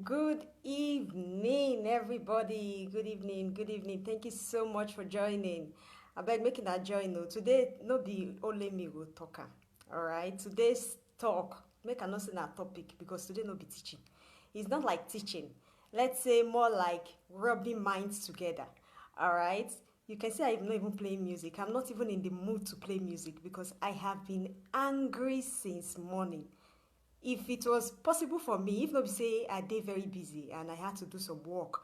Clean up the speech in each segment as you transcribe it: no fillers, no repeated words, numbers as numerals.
Good evening, everybody. Good evening. Good evening. Thank you so much for joining. I beg making that join. No, today no be only me go talk. All right. Today's talk make I not say that topic because today no be teaching. It's not like teaching. Let's say more like rubbing minds together. All right. You can say I'm not even playing music. I'm not even in the mood to play music because I have been angry since morning. If it was possible for me, if not say I dey very busy and I had to do some work,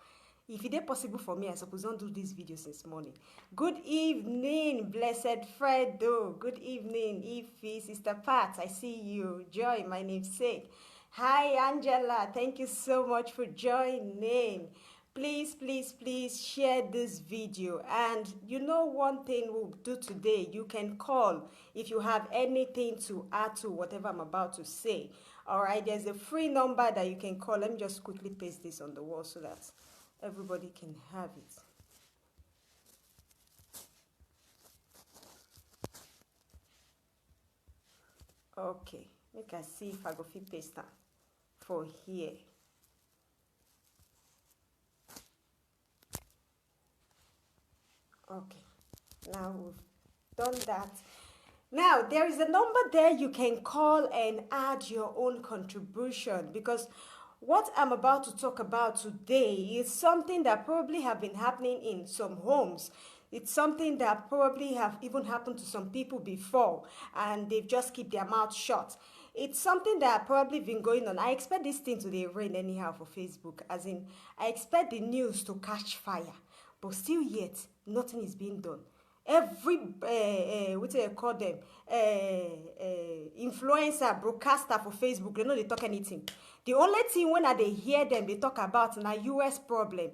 if it is possible for me, I suppose don't do this video since morning. Good evening, blessed Fredo. Good evening, Ify, Sister Pat. I see you. Joy, my namesake. Hi, Angela. Thank you so much for joining. Please share this video. And you know one thing we'll do today, you can call if you have anything to add to whatever I'm about to say. All right, there's a free number that you can call. Let me just quickly paste this on the wall so that everybody can have it. Okay, make I see if I go fit paste that for here. Okay, now we've done that. Now, there is a number there you can call and add your own contribution, because what I'm about to talk about today is something that probably have been happening in some homes. It's something that probably have even happened to some people before and they've just keep their mouth shut. It's something that probably been going on. I expect this thing to dey rain anyhow for Facebook, as in I expect the news to catch fire, but still yet nothing is being done. Every what do you call them, influencer, broadcaster for Facebook, they know they talk anything. The only thing when they hear them they talk about na US problem.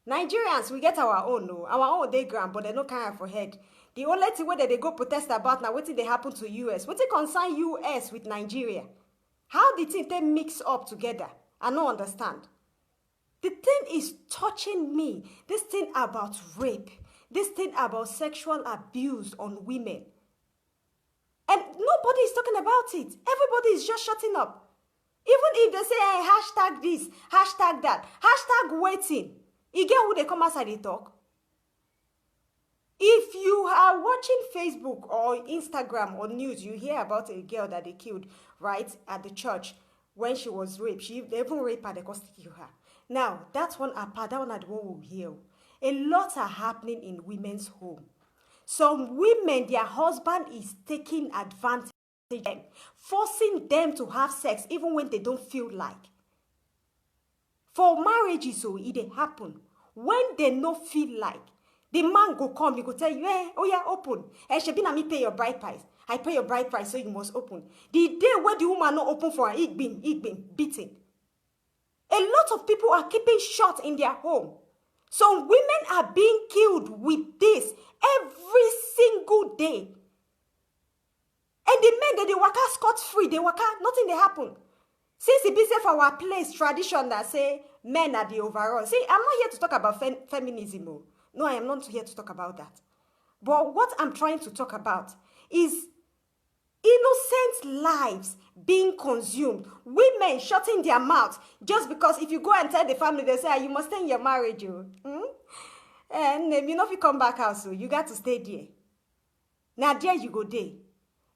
Nigerians, we get our own, no, our own dey ground, but they no carry for head. The only thing where they go protest about now wetin dey happen to US, wetin concern US with Nigeria? How the thing they mix up together? I no understand. The thing is touching me. This thing about rape, this thing about sexual abuse on women. And nobody is talking about it. Everybody is just shutting up. Even if they say, hey, hashtag this, hashtag that, hashtag waiting. You get who they come outside and talk? If you are watching Facebook or Instagram or news, you hear about a girl that they killed, right, at the church when she was raped. They even raped her, they could kill her. Now, that's one apart, that one are the one we hear. A lot are happening in women's home. Some women, their husband is taking advantage of them, forcing them to have sex even when they don't feel like. For marriages, so it happen. When they don't feel like, the man go come, he go tell you, hey, oh yeah, open. Hey, Shebina, me pay your bride price. I pay your bride price, so you must open. The day where the woman not open for her, it been beaten. A lot of people are keeping shut in their home. Some women are being killed with this every single day. And the men that they waka scot-free, they waka, nothing they happen. Since it be safe for our place, tradition that say men are the overall. See, I'm not here to talk about feminism. No, I am not here to talk about that. But what I'm trying to talk about is innocent lives being consumed. Women shutting their mouths just because if you go and tell the family, they say, you must stay in your marriage. And you know if you come back out, so you got to stay there. Now there you go there.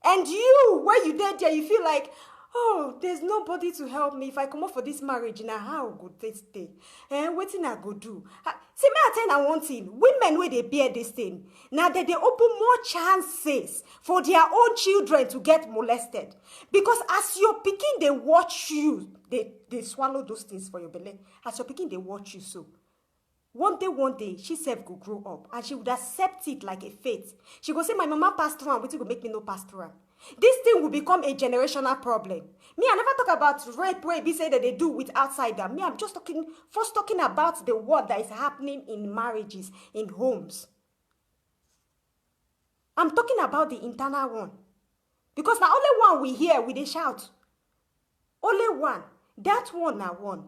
And you, where you there, you feel like, oh, there's nobody to help me. If I come up for this marriage, now how good they stay? And what thing I go do? See, me I tell you one thing. Women where they bear this thing, now that they open more chances for their own children to get molested. Because as your picking, they watch you. They swallow those things for your belly. As your picking, they watch you so. One day, she self go grow up and she would accept it like a fate. She go say, my mama passed through and what will make me no pass through. This thing will become a generational problem. Me, I never talk about rape, be say that they do with outsider. Me, I'm just talking about the work that is happening in marriages, in homes. I'm talking about the internal one. Because now only one we hear, we they shout. Only one. That one now one.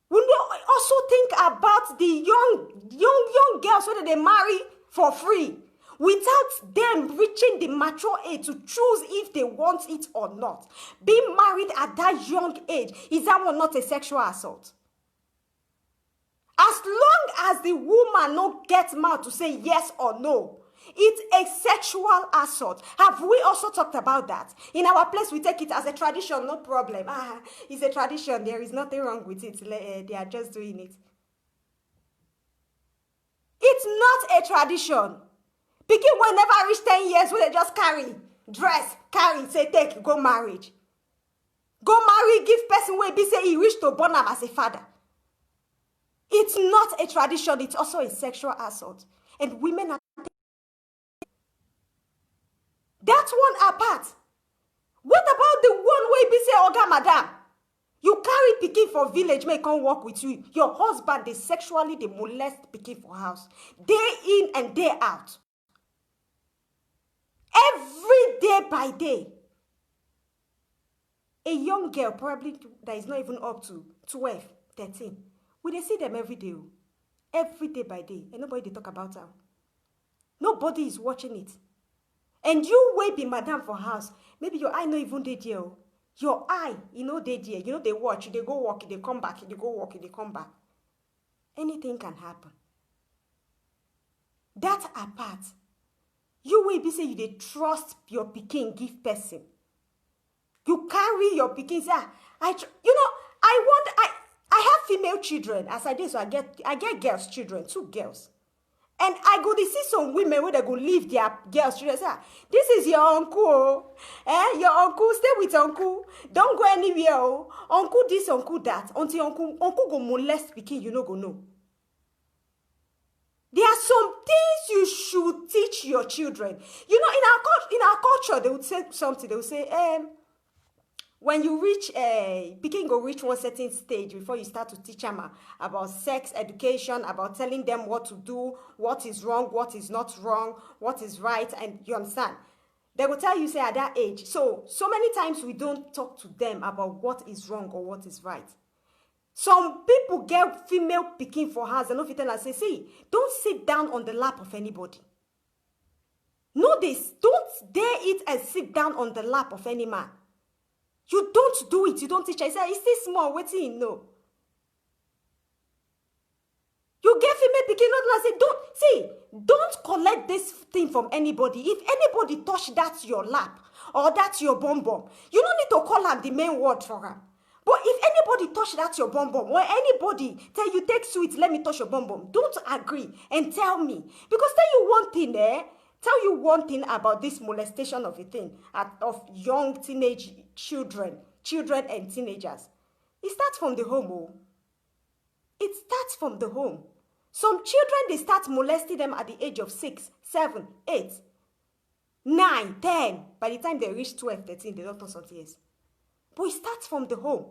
We also think about the young girls whether they marry for free. without them reaching the mature age to choose if they want it or not. Being married at that young age, is that one not a sexual assault? As long as the woman no get mouth to say yes or no, it's a sexual assault. Have we also talked about that? In our place, we take it as a tradition, no problem. It's a tradition. There is nothing wrong with it. They are just doing it. It's not a tradition. Pikin will never reach 10 years when they just carry, dress, carry, say, take, go marriage. Go marry, give person where be say he reach to born him as a father. It's not a tradition. It's also a sexual assault. And women are... That one apart. What about the one where be say, Oga, madam, you carry pikin for village, may come work with you. Your husband, they sexually, they molest pikin for house. Day in and day out. Every day by day. A young girl, probably that is not even up to 12, 13. We they see them every day. Every day by day. And nobody they talk about her. Nobody is watching it. And you will be madam for house. Maybe your eye not even dead there. Your eye, dead there. They watch, they go walk, they come back, they go walk, they come back. Anything can happen. That apart, you will be say you they trust your pikin give person. You carry your pikin say, I have female children. As I did, so I get girls children, 2 girls. And I go to see some women where they go leave their girls children. Say, this is your uncle. Your uncle, stay with uncle. Don't go anywhere. Uncle this, uncle that. Until uncle go molest pikin, you no go know. There are some things you should teach your children. In our culture, they would say something. They would say, when you reach pikin go reach one certain stage before you start to teach them about sex education, about telling them what to do, what is wrong, what is not wrong, what is right, and you understand. They will tell you, say, at that age. So many times we don't talk to them about what is wrong or what is right. Some people get female pikin for house and no fit tell and say, see, don't sit down on the lap of anybody. Know this, don't dare it and sit down on the lap of any man. You don't do it. You don't teach her. You say, it's still small. What do you know? You get female picking up and say, don't collect this thing from anybody. If anybody touch that your lap or that's your bum bum, you don't need to call her the main word for her. But if anybody touch that your bum bum or anybody tell you take sweet, let me touch your bum bum, don't agree and tell me. Because tell you one thing about this molestation of a thing of young teenage children and teenagers. It starts from the home. It starts from the home. Some children, they start molesting them at the age of 6, 7, 8, 9, 10. By the time they reach 12, 13, they don't know something else. But it starts from the home.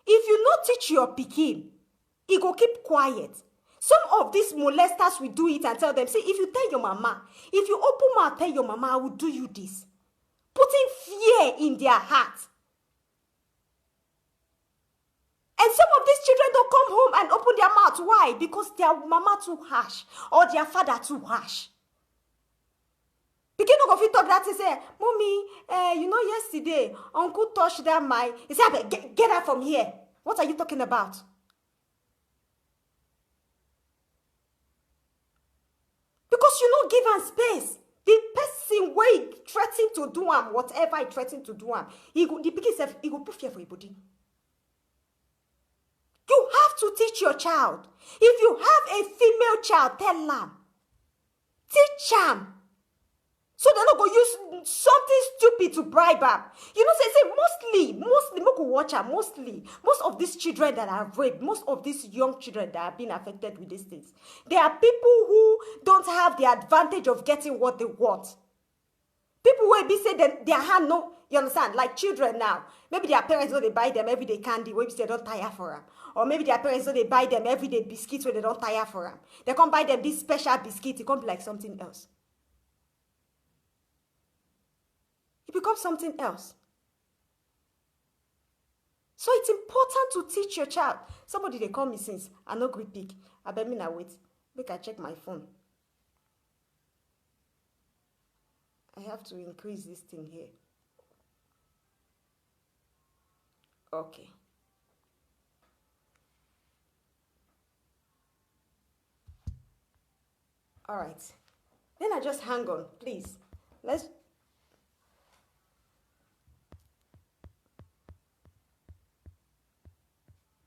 If you not teach your pikin, it go keep quiet. Some of these molesters will do it and tell them, say, if you tell your mama, if you open mouth, tell your mama, I will do you this. Putting fear in their heart. And some of these children don't come home and open their mouth. Why? Because their mama too harsh or their father too harsh. Begin to go talk that and say, Mommy, yesterday, Uncle touched that my... He said, get out from here. What are you talking about? Because you don't give him space. The person where he threatening to do him, whatever he threatening to do him, the pikin self, he go put fear for your body. You have to teach your child. If you have a female child, tell them. Teach them. So they're not going to use something stupid to bribe her. Say, mostly, most of these children that are raped, most of these young children that have been affected with these things, they are people who don't have the advantage of getting what they want. People will be saying that their hand, no, you understand? Like children now. Maybe their parents know they buy them everyday candy, maybe they don't tire for them. Or maybe their parents know they buy them everyday biscuits where they don't tire for them. They can't buy them this special biscuit, it can't be like something else. It becomes something else. So it's important to teach your child. Somebody they call me since I no great pick. I bet me now wait. Make I check my phone. have to increase this thing here. Okay. All right. Then I just hang on, please. Let's.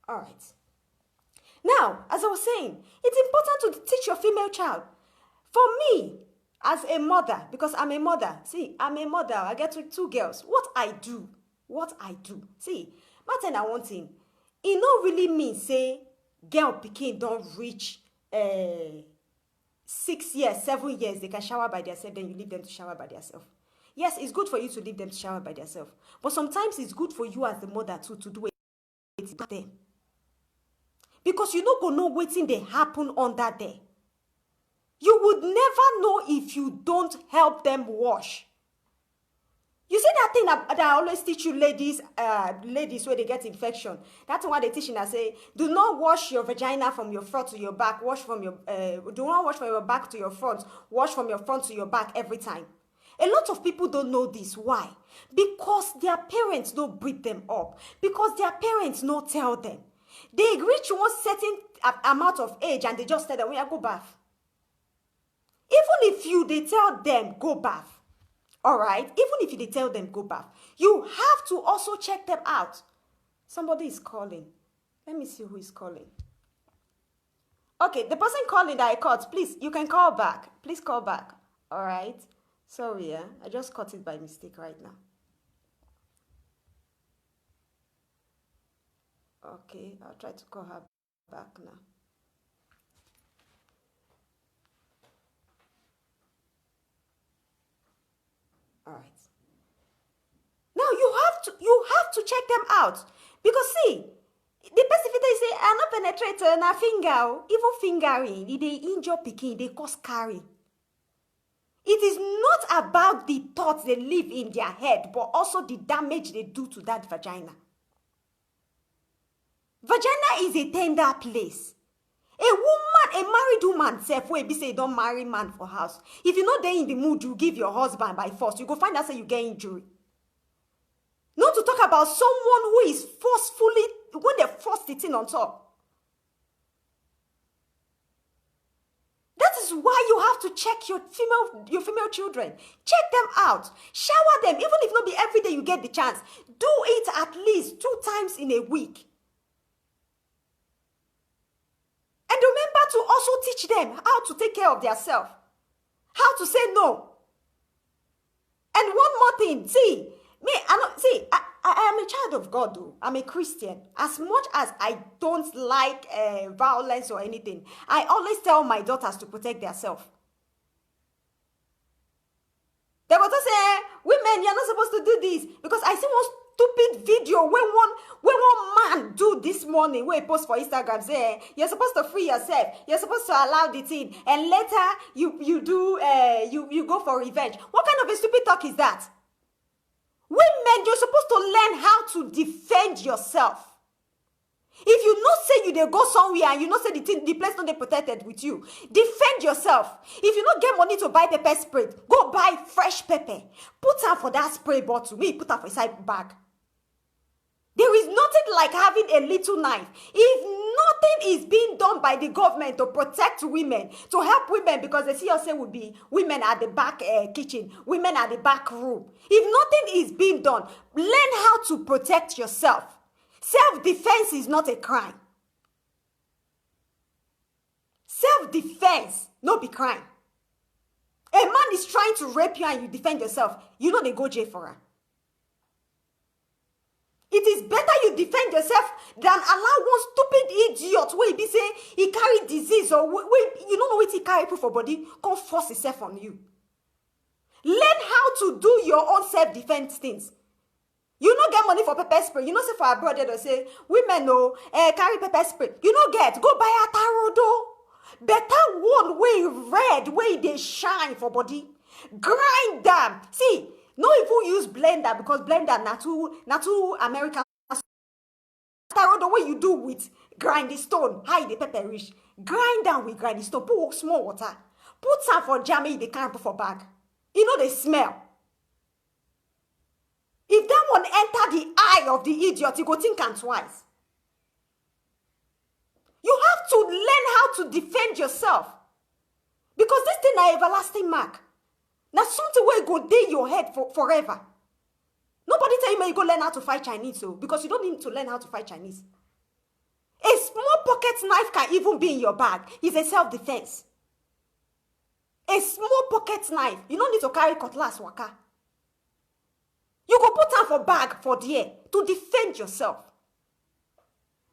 All right. Now, as I was saying, it's important to teach your female child. For me, as a mother, because I'm a mother. See, I'm a mother. I get two girls. What I do. See, Martin, I want him. It not really mean say girl pikin don't reach 6 years, 7 years, they can shower by themselves, then you leave them to shower by themselves. Yes, it's good for you to leave them to shower by themselves. But sometimes it's good for you as the mother too to do it with them. Because you no go know wetin dey happen under there. You would never know if you don't help them wash. You see that thing that I always teach you ladies where they get infection. That's why they teach you and say, do not wash your vagina from your front to your back. Wash from your do not wash from your back to your front. Wash from your front to your back every time. A lot of people don't know this. Why? Because their parents don't breed them up. Because their parents don't tell them. They reach one certain amount of age and they just tell them, we go bath. Even if they tell them, go bath. All right? Even if they tell them, go bath. You have to also check them out. Somebody is calling. Let me see who is calling. Okay, the person calling that I caught, please, you can call back. Please call back. All right? Sorry, I just caught it by mistake right now. Okay, I'll try to call her back now. All right. Now you have to check them out. Because see, the person they say, I'm not penetrator, na finger. Even fingering, they injure pikin, they cause carry. It is not about the thoughts they live in their head, but also the damage they do to that vagina. Vagina is a tender place. A married woman self wey be say don't marry man for house. If you not there in the mood, you give your husband by force. You go find out say you get injury. Not to talk about someone who is forcefully when they force the thing on top. That is why you have to check your female children. Check them out. Shower them. Even if not be every day you get the chance. Do it at least 2 times in a week. And remember to also teach them how to take care of themselves. How to say no. And one more thing. See, I am a child of God, though. I'm a Christian. As much as I don't like violence or anything, I always tell my daughters to protect themselves. They will just say, women, you're not supposed to do this. Because I see one stupid video when one man do this morning, where he post for Instagram, say, you're supposed to free yourself. You're supposed to allow the thing. And later, you go for revenge. What kind of a stupid talk is that? Women, you're supposed to learn how to defend yourself. If you not say you dey go somewhere and you not say the place not dey protected with you, defend yourself. If you not get money to buy pepper spray, go buy fresh pepper. Put her for that spray bottle. Me put her for inside bag. There is nothing like having a little knife. If nothing is being done by the government to protect women, to help women, because they see us say would be women at the back kitchen, women at the back room. If nothing is being done, learn how to protect yourself. Self-defense is not a crime. Self-defense, no be crime. A man is trying to rape you and you defend yourself. You know they go jail for her. It is better you defend yourself than allow one stupid idiot where he be say he carry disease or you don't know what he carry for body, come force himself on you. Learn how to do your own self-defense things. You no get money for pepper spray. You know say for abroad they say women no carry pepper spray. You no get, go buy a tarodo. Better one way red, way they shine for body. Grind them. See, no even use blender because blender not too American. Tarodo way you do with grind the stone, hide the pepper rich. Grind down with grind the stone. Put small water. Put some for jammy they can't put for bag. You know they smell. If that one enter the eye of the idiot, you go think am twice. You have to learn how to defend yourself. Because this thing na everlasting mark. Na something wey go dey your head for forever. Nobody tell you, man, you go learn how to fight Chinese, so because you don't need to learn how to fight Chinese. A small pocket knife can even be in your bag. It's a self-defense. A small pocket knife. You don't need to carry cutlass waka. You go put am for bag for there to defend yourself.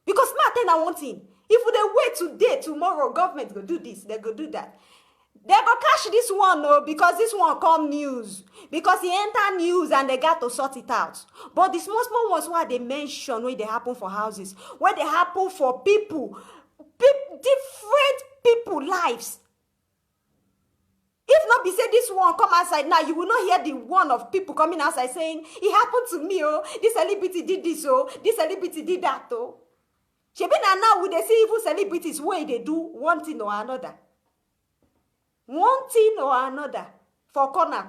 Because ma tell na one thing. If they wait today, tomorrow, government go do this, they go do that. They go catch this one, no, because this one come news. Because he enter news and they got to sort it out. But the small ones where they mention, where they happen for houses, where they happen for people, different people lives. If not be say this one come outside now, you will not hear the one of people coming outside saying, it happened to me, oh, this celebrity did this, oh, this celebrity did that, oh. Shebi na now we dey see evil celebrities where they do one thing or another. One thing or another for corner.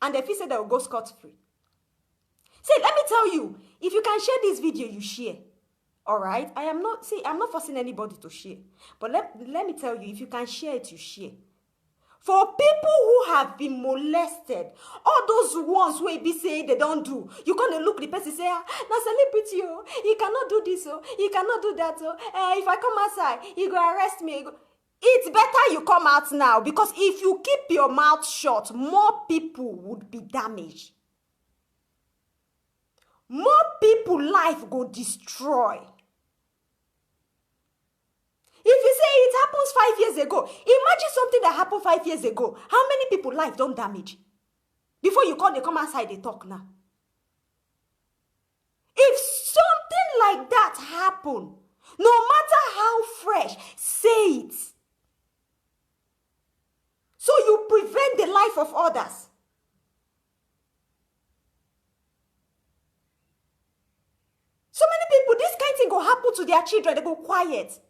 And if you say they will go scot-free. See, let me tell you, if you can share this video, you share. Alright? I'm not forcing anybody to share. But let me tell you, if you can share it, you share. For people who have been molested, all those ones who be saying they don't do, you gonna look the person say, na celebrity, oh, he cannot do this, oh, he cannot do that, oh. If I come outside, he go arrest me. It's better you come out now, because if you keep your mouth shut, more people would be damaged. More people life go destroy. If you say it happens 5 years ago, imagine something that happened 5 years ago. How many people life don't damage? Before you they come outside, they talk now. If something like that happen, no matter how fresh, say it. So you prevent the life of others. So many people, this kind of thing go happen to their children, they go quiet.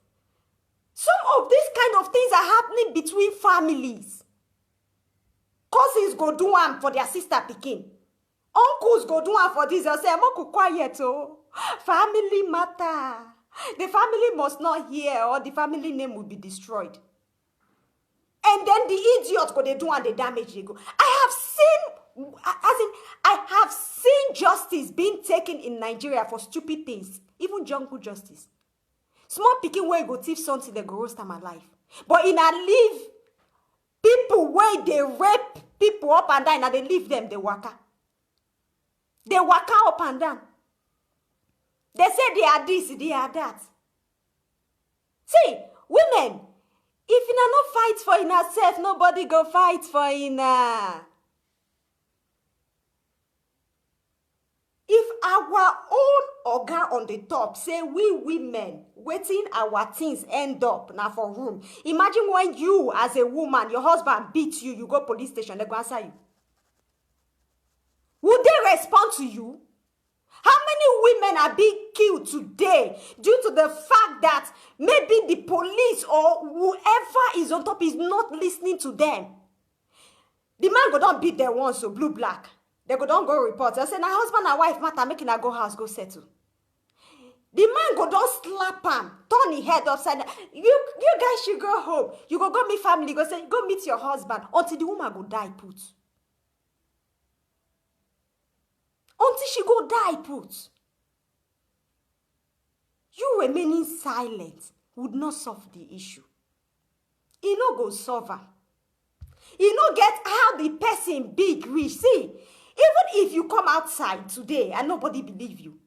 Some of these kind of things are happening between families. Cousins go do one for their sister pikin. Uncles go do one for this. They'll say, I'm not quiet, oh. Family matter. The family must not hear, or the family name will be destroyed. And then the idiots go, they do and they damage, they go. I have seen justice being taken in Nigeria for stupid things. Even jungle justice. Small pikin wey go thief something, they go roast them alive. But in a leave people where they rape people up and down, and they leave them, they waka. They waka up and down. They say they are this, they are that. See, women, if you not fight for inner self, nobody go fight for inner. If our own oga on the top say we women waiting our things end up now for room. Imagine when you as a woman, your husband beats you, you go police station, they go answer you. Would they respond to you? How many women are being killed today due to the fact that maybe the police or whoever is on top is not listening to them? The man go don't beat them once, so blue black. They go don't go report. They say, now husband and wife matter, making her go house, go settle. The man go don't slap him, turn his head upside down. You guys should go home. You go meet family, go say, go meet your husband until the woman go die put. Until she go die put. You remaining silent would not solve the issue. It no go solve her. You no get how the person big reach. See, even if you come outside today and nobody believe you,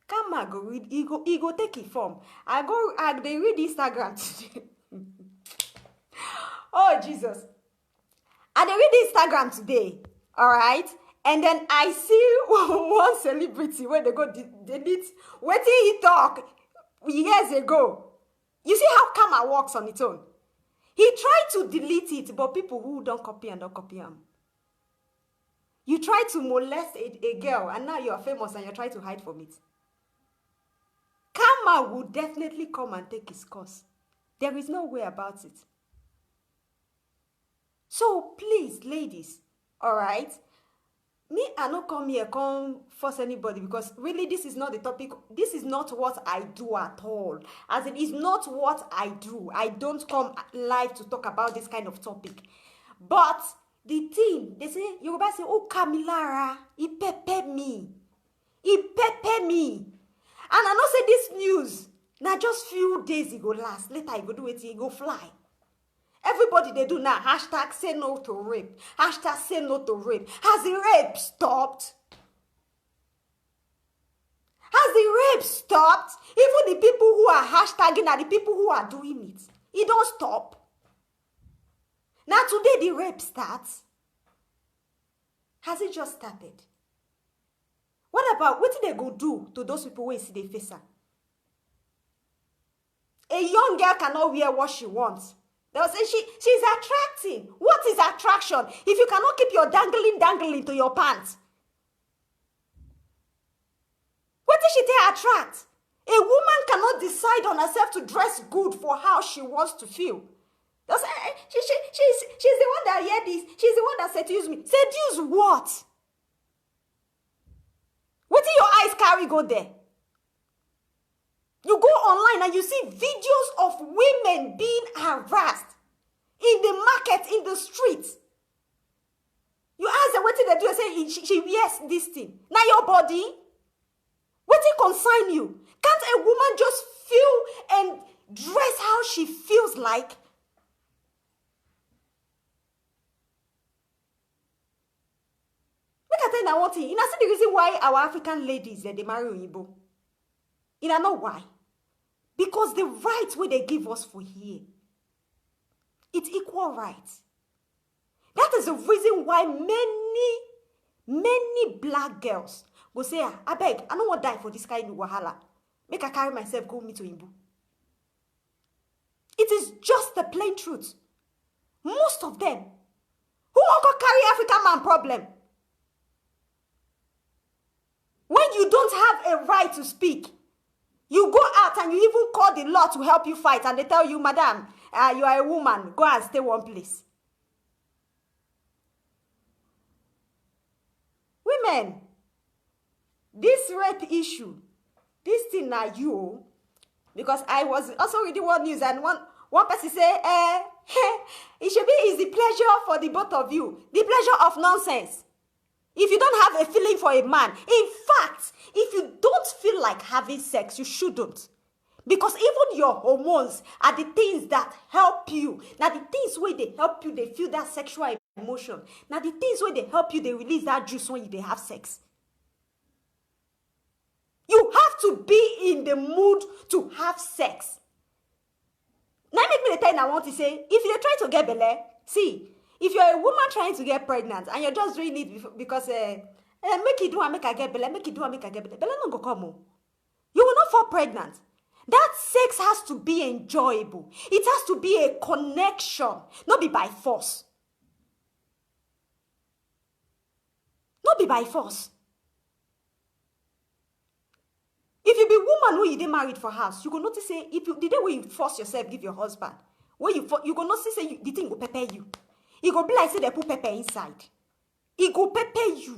come on, go read. He go take it form. They read Instagram today. Oh Jesus! I they read Instagram today. All right, and then I see one celebrity where they go delete. What did he talk years ago? You see how camera works on its own. He tried to delete it, but people who don't copy and don't copy him. You try to molest a girl, and now you are famous and you're trying to hide from it. Karma will definitely come and take his course. There is no way about it. So please, ladies, All right? Me, I no come here, come force anybody, because really this is not the topic. This is not what I do at all. As it is not what I do. I don't come live to talk about this kind of topic. But the thing, they say, Yoruba say, oh, Kamilara, he pepper me. He pepper me. And I know say this news, now just few days it go last. Later it go do it, it go fly. Everybody they do now, hashtag say no to rape. Hashtag say no to rape. Has the rape stopped? Has the rape stopped? Even the people who are hashtagging are the people who are doing it. It don't stop. Now today the rape starts. Has it just started? What about, what did they go do to those people who see the face? A young girl cannot wear what she wants. They'll say she's attracting. What is attraction? If you cannot keep your dangling to your pants. What did she take attract? A woman cannot decide on herself to dress good for how she wants to feel. They'll say, she's the one that hear this. She's the one that seduce me. Seduce what? What did your eyes carry go there? You go online and you see videos of women being harassed in the market, in the streets. You ask them what did they do? They say she wears this thing. Now your body, what it concern you? Can't a woman just feel and dress how she feels like? Look at that one thing. You know, see the reason why our African ladies they marry Oyibo. You know why? Because the rights where they give us for here, it's equal rights. That is the reason why many black girls go say, I beg, I don't want to die for this kind of wahala. Make I carry myself, go meet Oyibo. It is just the plain truth. Most of them, who won't go carry African man problem? When you don't have a right to speak, you go out and you even call the law to help you fight, and they tell you, madam, you are a woman, go and stay one place. Women, this rape issue, this thing now you, because I was also reading one news and one person say, it should be easy pleasure for the both of you. The pleasure of nonsense. If you don't have a feeling for a man, in fact, if you don't feel like having sex, you shouldn't. Because even your hormones are the things that help you. Now the things where they help you, they feel that sexual emotion. Now the things where they help you, they release that juice when they have sex. You have to be in the mood to have sex. Now make me the time I want to say, if you're trying to get belly, see, if you're a woman trying to get pregnant and you're just doing it because make it do and make I get belly, make it do and make I get belly, belly not go come. You will not fall pregnant. That sex has to be enjoyable. It has to be a connection, not be by force. Not be by force. If you be woman who you didn't married for house, you go notice say if you the day when you force yourself give your husband, when you go notice say the thing will pepper you. It go be like say they put pepper inside. It go pepper you.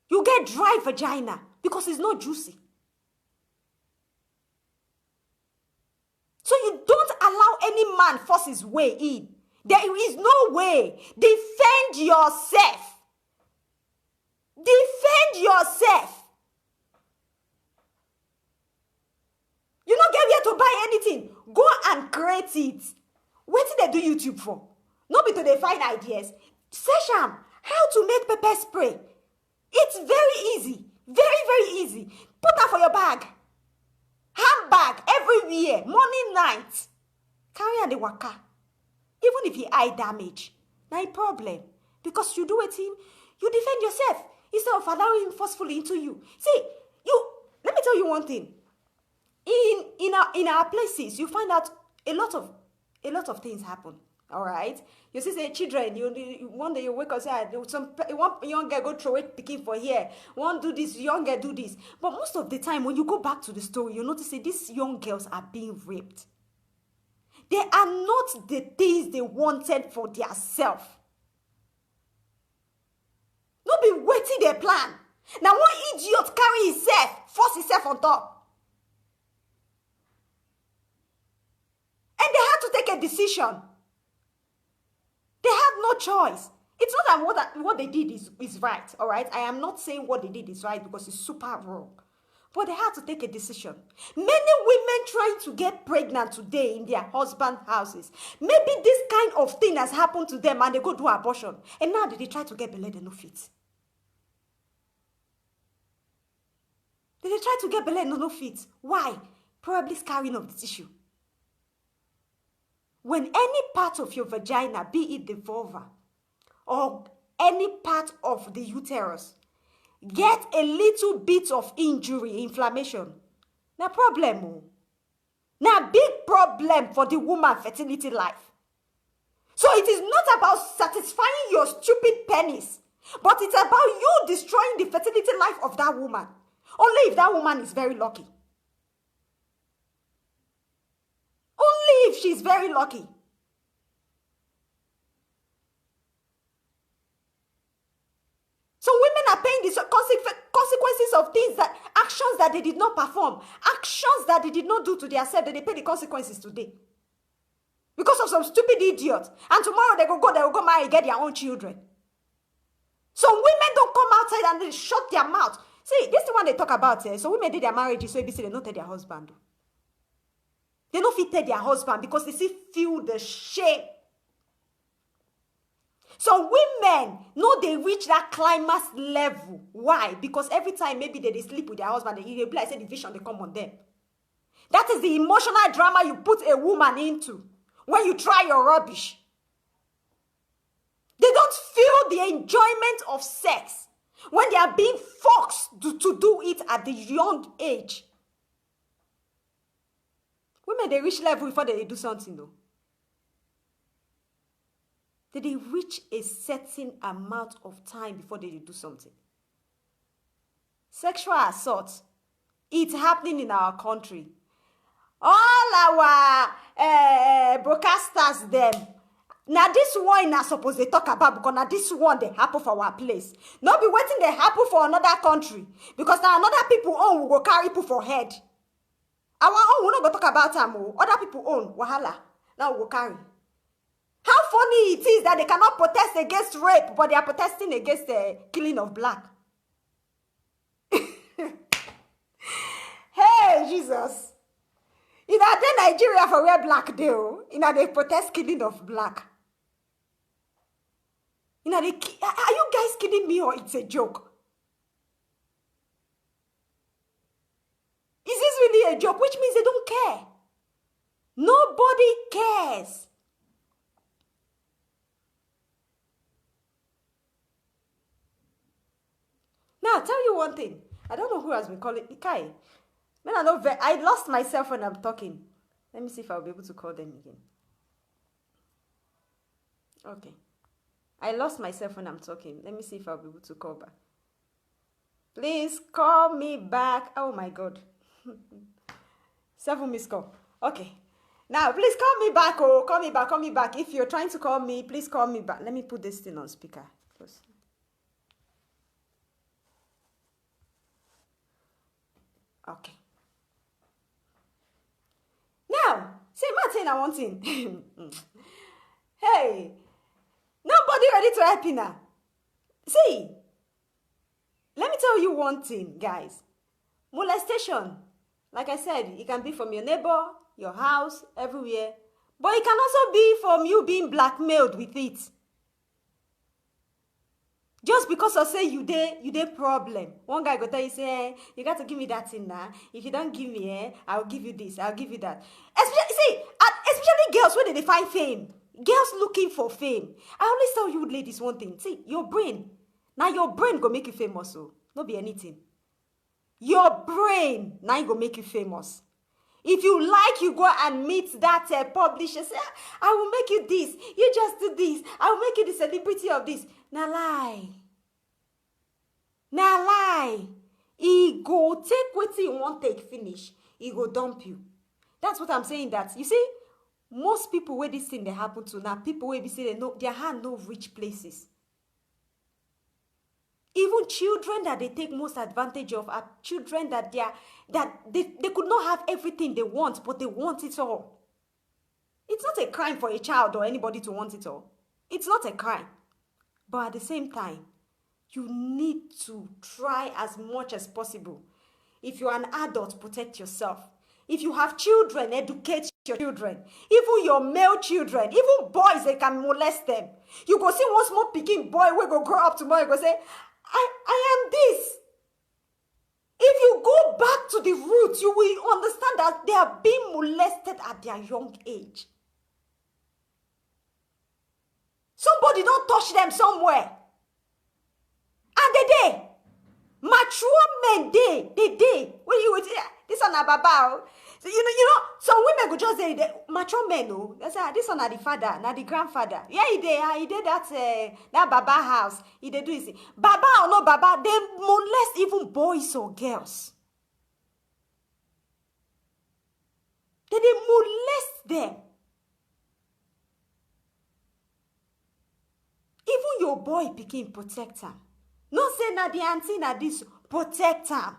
You get dry vagina because it's not juicy. So you don't allow any man force his way in. There is no way. Defend yourself. Defend yourself. You don't get where to buy anything. Go and create it. What did they do YouTube for? Not be to they find ideas. Sesham, how to make pepper spray. It's very easy. Very, very easy. Put that for your bag. Handbag everywhere. Morning, night. Carry on the waka. Even if he eye damage. No problem. Because you do it him, you defend yourself. Instead of allowing him forcefully into you. See, let me tell you one thing. In our places, you find out a lot of things happen. All right, you see, say children. One day you wake up say one young girl go throw it picking for here. One do this, young girl do this. But most of the time, when you go back to the story, you notice that these young girls are being raped. They are not the things they wanted for their self. wetin dey plan. Now one idiot carry himself, force himself on top. And they had to take a decision. They had no choice. It's not that what they did is right, all right? I am not saying what they did is right because it's super wrong. But they had to take a decision. Many women trying to get pregnant today in their husband houses. Maybe this kind of thing has happened to them and they go do abortion. And now they try to get belle, they no fit. They try to get belle, no fit. Why? Probably scarring of the tissue. When any part of your vagina, be it the vulva or any part of the uterus, get a little bit of injury, inflammation, na problem. Na big problem for the woman fertility life. So it is not about satisfying your stupid penis, but it's about you destroying the fertility life of that woman. Only if that woman is very lucky. Only if she's very lucky. So women are paying the consequences of things actions that they did not perform, actions that they did not do to themselves, that they pay the consequences today. Because of some stupid idiot. And tomorrow they will go marry, get their own children. So women don't come outside and they shut their mouth. See, this is the one they talk about. So women did their marriage, so they don't tell their husband. They don't fit tell their husband because they still feel the shame. So women know they reach that climax level. Why? Because every time maybe they sleep with their husband, they be like say the vision they come on them. That is the emotional drama you put a woman into when you try your rubbish. They don't feel the enjoyment of sex when they are being forced to do it at the young age. Women, they reach level before they do something though. They reach a certain amount of time before they do something. Sexual assault, it's happening in our country. All our broadcasters, them. Now this one not supposed to talk about because now this one they happen for our place. Not be waiting they happen for another country. Because now another people own will go carry people for head. Our own will not go talk about them. Other people own. Wahala. Now we go carry. How funny it is that they cannot protest against rape, but they are protesting against the killing of black. Hey, Jesus. In Nigeria for where black do, they protest killing of black. Are you guys kidding me or it's a joke? Is this really a joke? Which means they don't care. Nobody cares. Now, I'll tell you one thing. I don't know who has been calling Ikai. Man, I lost myself when I'm talking. Let me see if I'll be able to call them again. Okay. I lost myself when I'm talking. Let me see if I'll be able to call back. Please call me back. Oh my God. 7 missed call. Okay. Now, please call me back. Oh, call me back. If you're trying to call me, please call me back. Let me put this thing on speaker. Close. Okay. Now, say Martin, I want in. Hey, nobody ready to help you now. See, let me tell you one thing, guys. Molestation, like I said, it can be from your neighbor, your house, everywhere. But it can also be from you being blackmailed with it. Just because I say you dey problem. One guy go tell you, say, you got to give me that thing now. If you don't give me, I'll give you this, I'll give you that. Especially girls when they find fame. Girls looking for fame. I always tell you ladies one thing. See, your brain. Now your brain go make you famous. So, not be anything. Your brain now go make you famous. If you like, you go and meet that publisher. Say, I will make you this. You just do this. I will make you the celebrity of this. Now lie. He go take what he won't take finish. He go dump you. That's what I'm saying. That you see, most people where this thing they happen to now, people where we say they know their hand no reach places. Even children that they take most advantage of are children that they could not have everything they want, but they want it all. It's not a crime for a child or anybody to want it all. It's not a crime. But at the same time, you need to try as much as possible. If you're an adult, protect yourself. If you have children, educate your children. Even your male children, even boys, they can molest them. You go see one small pikin boy wey go grow up tomorrow, you go say, I am this. If you go back to the roots, you will understand that they are being molested at their young age. Somebody don't touch them somewhere. And they mature men, they when you would say this one a baba. So you know, some women go just say mature men, no. They say this one na the father, na the grandfather. Yeah, he did that baba house. He did do it. Baba or no baba, they molest even boys or girls. They molest them. Even your boy pikin protect am. No say na the auntie na this, protect am.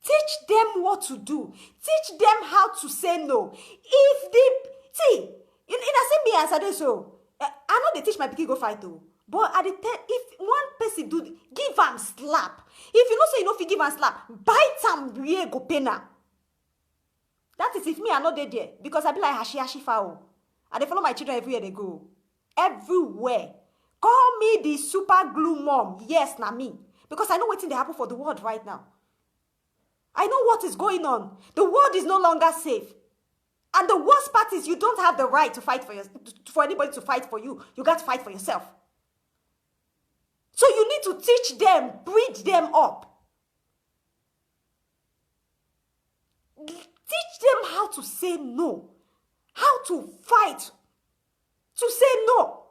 Teach them what to do. Teach them how to say no. If they see, in the same me as I do so, I know they teach my pikin go fight though. But at the time, if one person do, give am slap. If you know say you know if you give am slap, bite am rear go pain am. That is if me I not there because I be like hashi fowl. And they follow my children everywhere they go. Everywhere. Call me the super glue mom. Yes, na me. Because I know what's in the happen for the world right now. I know what is going on. The world is no longer safe. And the worst part is you don't have the right to fight for anybody to fight for you. You got to fight for yourself. So you need to teach them, breed them up. Teach them how to say no. How to fight. To say no.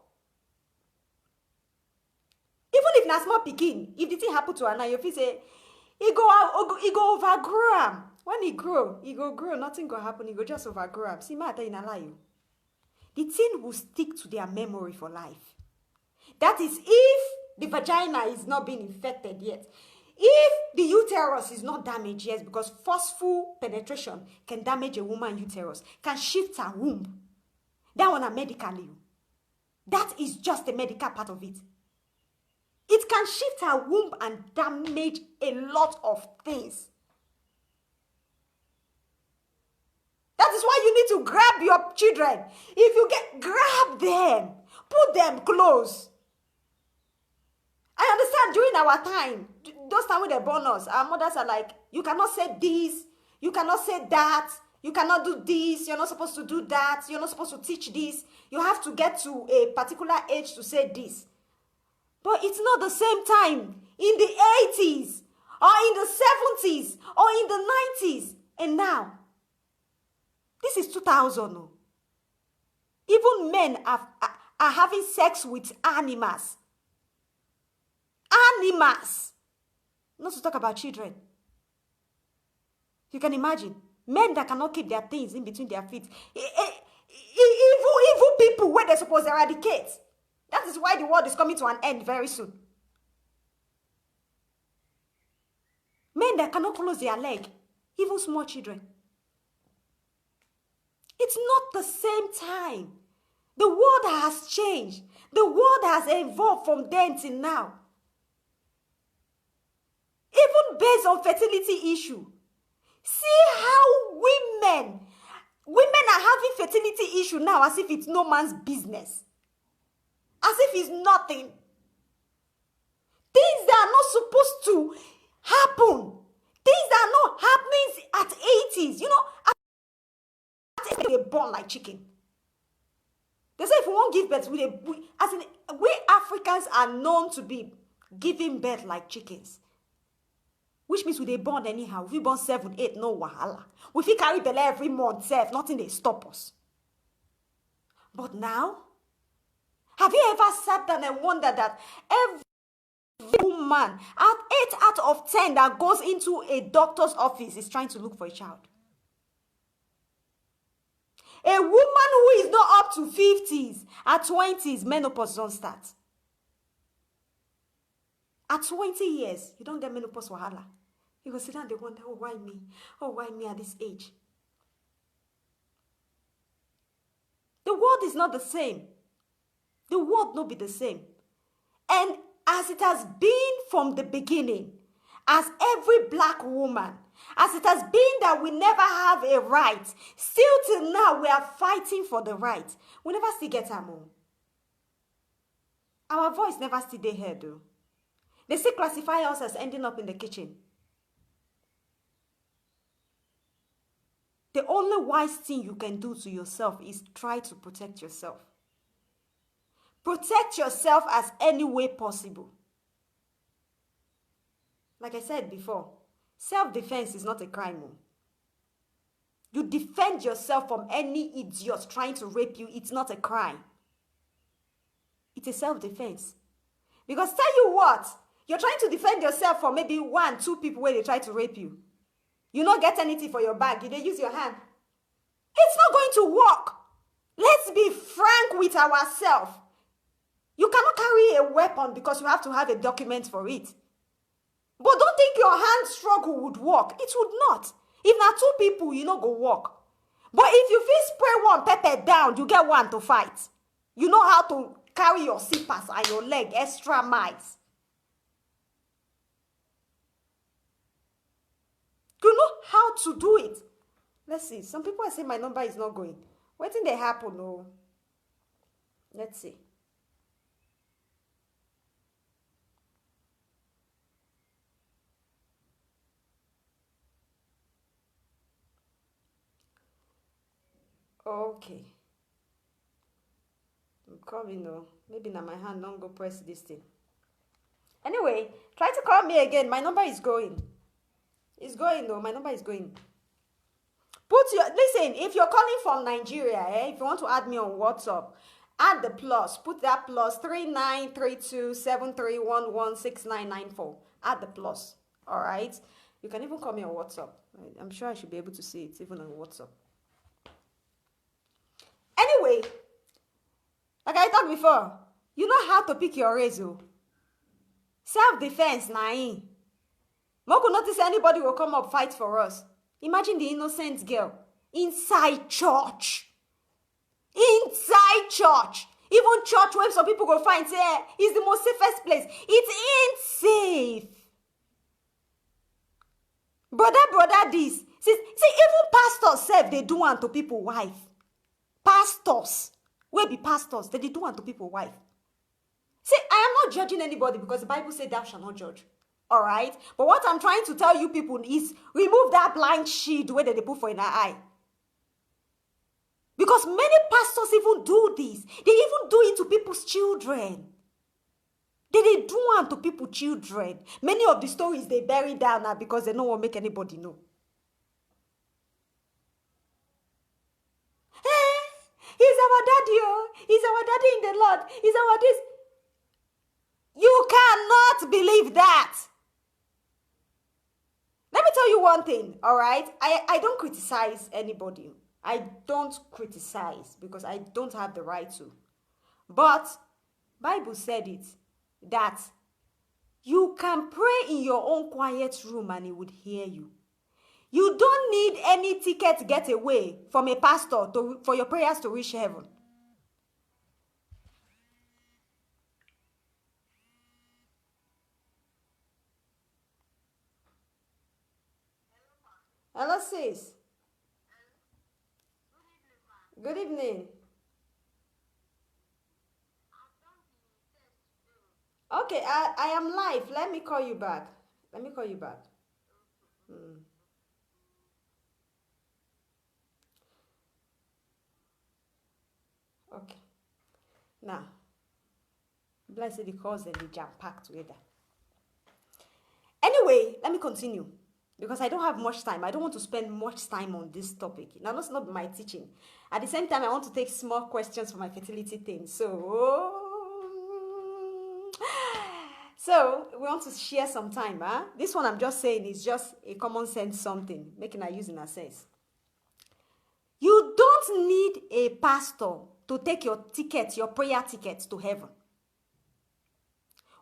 Even if na small pikin, if the thing happen to Anna, you feel say, he go overgrow am. When he grow, nothing go happen, he go just overgrow am. See, ma tell you na lie. The thing will stick to their memory for life. That is if the vagina is not being infected yet. If the uterus is not damaged yet, because forceful penetration can damage a woman's uterus, can shift her womb. That one are medically. That is just the medical part of it. It can shift her womb and damage a lot of things. That is why you need to grab your children. If you grab them, put them close. I understand during our time, those times when they born us, our mothers are like, you cannot say this, you cannot say that, you cannot do this, you're not supposed to do that, you're not supposed to teach this, you have to get to a particular age to say this. But it's not the same time in the 80s or in the 70s or in the 90s. And now, this is 2000. Even men are having sex with animals. Animals. Not to talk about children. You can imagine. Men that cannot keep their things in between their feet. Evil people where they're supposed to eradicate. That is why the world is coming to an end very soon. Men that cannot close their leg. Even small children. It's not the same time. The world has changed. The world has evolved from then till now. Even based on fertility issue. See how women are having fertility issue now as if it's no man's business. As if it's nothing. Things that are not supposed to happen. Things that are not happening at 80s. You know, at 80s, they're born like chicken. They say if we won't give birth, we Africans are known to be giving birth like chickens. Which means we they born anyhow. If we born 7, 8, no wahala. We fit carry belle every month, self, nothing they stop us. But now, have you ever sat down and wondered that every woman, 8 out of 10 that goes into a doctor's office is trying to look for a child? A woman who is not up to 50s, at 20s, menopause don't start. At 20 years, you don't get menopause wahala. You go sit down and wonder, oh, why me? Oh, why me at this age? The world is not the same. The world not be the same. And as it has been from the beginning, as every black woman, as it has been that we never have a right, still till now we are fighting for the right. We never still get our own. Our voice never still dey heard though. They still classify us as ending up in the kitchen. The only wise thing you can do to yourself is try to protect yourself. Protect yourself as any way possible. Like I said before, self-defense is not a crime. You defend yourself from any idiot trying to rape you. It's not a crime. It's a self-defense. Because tell you what, you're trying to defend yourself from maybe 1, 2 people where they try to rape you. You don't get anything for your bag. You don't use your hand. It's not going to work. Let's be frank with ourselves. You cannot carry a weapon because you have to have a document for it. But don't think your hand struggle would work. It would not. If not 2 people, you know go work. But if you feel spray one pepper down, you get one to fight. You know how to carry your slippers and your leg extra miles. You know how to do it. Let's see. Some people are saying my number is not going. What did they happen? No. Let's see. Okay. I'm coming though. Maybe now my hand don't go press this thing. Anyway, try to call me again. My number is going. It's going though. My number is going. Listen, if you're calling from Nigeria, if you want to add me on WhatsApp, add the plus. Put that plus 393273116994. Add the plus. Alright? You can even call me on WhatsApp. I'm sure I should be able to see it even on WhatsApp. Anyway, like I talked before, you know how to pick your razor. Self-defense, nae. Moko notice anybody will come up fight for us. Imagine the innocent girl inside church. Inside church. Even church where some people go find say it's the most safest place. It ain't safe. Brother, this. See, even pastors self, they do one to people wife. Pastors. Where be pastors? They do one to people wife. See, I am not judging anybody because the Bible said thou shalt not judge. Alright? But what I'm trying to tell you people is remove that blind shield where they put for in our eye. Because many pastors even do this. They even do it to people's children. They do one to people's children. Many of the stories they bury down now because they don't want to make anybody know. He's our daddy, oh. He's our daddy in the Lord. He's our this. You cannot believe that. Let me tell you one thing, all right? I don't criticize anybody. I don't criticize because I don't have the right to. But Bible said it, that you can pray in your own quiet room and he would hear you. You don't need any ticket to get away from a pastor for your prayers to reach heaven. Hello, sis. Good evening. Okay, I am live. Let me call you back. Okay. Now, blessed the cause and the jam packed together. Anyway, let me continue. Because I don't have much time. I don't want to spend much time on this topic. Now, that's not my teaching. At the same time, I want to take small questions for my fertility thing. So we want to share some time. Huh? This one I'm just saying is just a common sense something. Making I use in a sense. You don't need a pastor to take your ticket, your prayer ticket to heaven.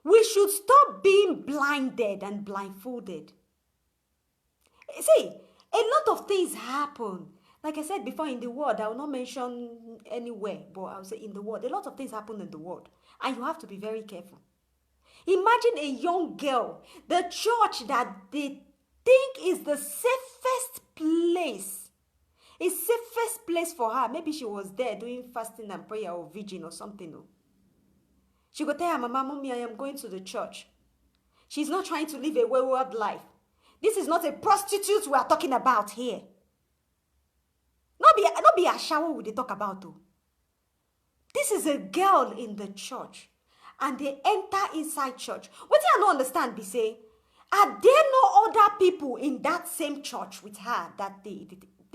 We should stop being blinded and blindfolded. See, a lot of things happen. Like I said before, in the world, I will not mention anywhere, but I will say in the world, a lot of things happen in the world, and you have to be very careful. Imagine a young girl, the church that they think is the safest place, a safest place for her. Maybe she was there doing fasting and prayer or vigil or something. No? She go tell her mama, mommy, I am going to the church. She's not trying to live a wayward life. This is not a prostitute we are talking about here. Not be a shower we they talk about though. This is a girl in the church. And they enter inside church. What I don't understand be say, are there no other people in that same church with her that the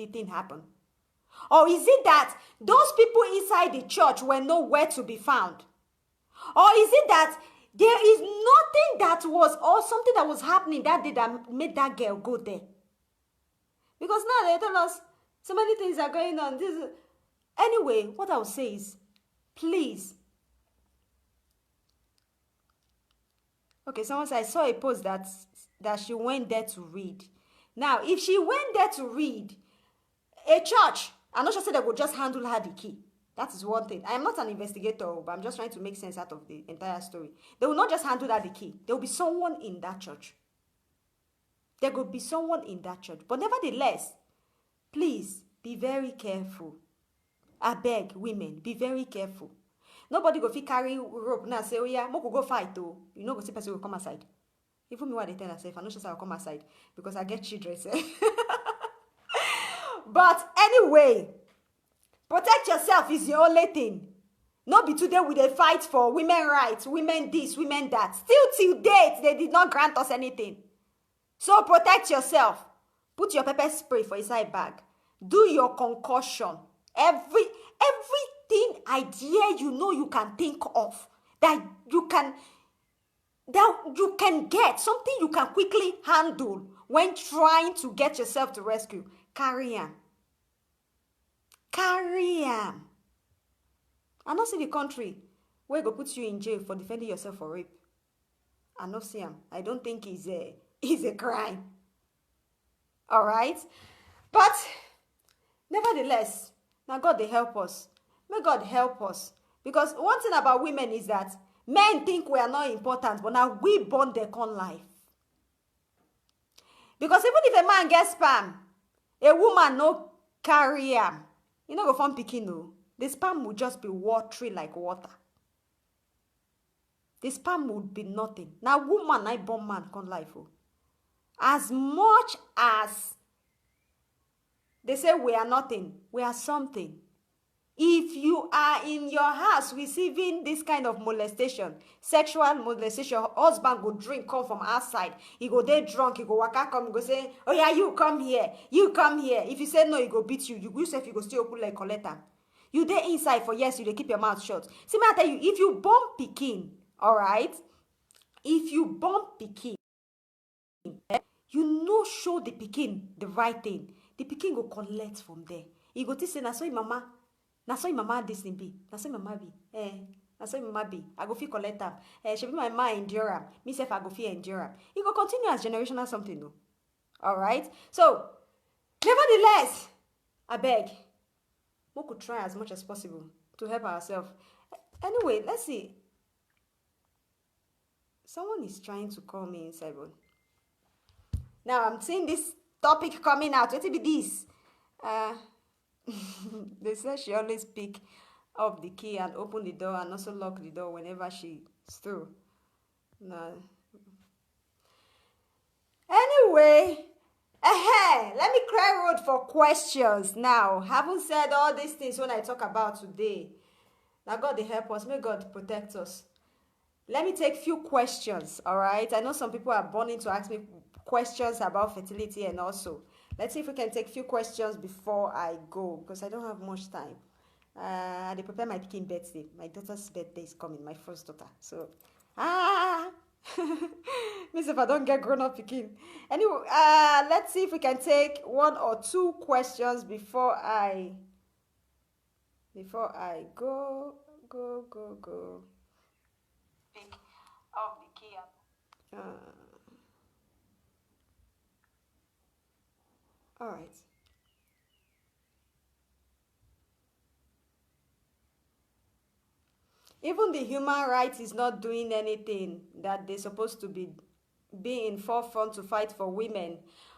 thing happen? Or is it that those people inside the church were nowhere to be found? Or is it that there is nothing that was, or something that was happening that day that made that girl go there? Because now they tell us so many things are going on. Anyway, what I will say is, please. Okay, someone said, I saw a post that she went there to read. Now, if she went there to read, a church, I'm not sure they would just handle her the key. That is one thing. I am not an investigator, but I'm just trying to make sense out of the entire story. They will not just handle her the key. There will be someone in that church. There will be someone in that church. But nevertheless, please be very careful. I beg, women, be very careful. Nobody go fit carry rope now say, oh yeah, mo go fight though. You know go see person will come aside. Even me what they tell herself, I'm not sure I'll come aside because I get children. But anyway, protect yourself is the only thing. Not be today with a fight for women rights, women this, women that. Still till date, they did not grant us anything. So protect yourself. Put your pepper spray for inside bag. Do your concussion. Everything idea you can think of that you can get, something you can quickly handle when trying to get yourself to rescue. Carry on. I not see the country where go put you in jail for defending yourself for rape. I not see him. I don't think it's a crime. All right, but nevertheless, now God they help us. May God help us. Because one thing about women is that men think we are not important, but now we born their own life. Because even if a man gets sperm, a woman no carry him. You know go from pikin no. The sperm will just be watery like water. The sperm would be nothing. Now woman I born man con life. Oh. As much as they say we are nothing, we are something. If you are in your house receiving this kind of molestation, sexual molestation, husband go drink, come from outside. He go there drunk, he go waka come, he go say, oh yeah, you come here. If you say no, he go beat you. You yourself, you go still open like collector. You there inside for yes, you dey keep your mouth shut. See, me I tell you, if you born pikin, all right? If you born pikin, you know show the pikin the right thing. The pikin go collect from there. He go to say, na so mama this thing be. Na so mama be. Na so mama be. I go feel collect am. She be my ma endure am. Me self I go feel endure am. He go continue as generational something though. All right? So, nevertheless, I beg, we could try as much as possible to help ourselves. Anyway, let's see. Someone is trying to call me inside. Now, I'm seeing this topic coming out. What will be this? They say she always pick up the key and open the door and also lock the door whenever she's through. No. Anyway, let me clear road for questions now. Haven't said all these things when I talk about today. Now God they help us. May God protect us. Let me take few questions, all right? I know some people are burning to ask me questions about fertility and also. Let's see if we can take few questions before I go because I don't have much time. I prepare my pikin birthday. My daughter's birthday is coming, my first daughter. So, Miss if I don't get grown up pikin. Anyway, let's see if we can take one or two questions before I Before I go. Pick of the key. All right. Even the human rights is not doing anything that they're supposed to be in forefront to fight for women.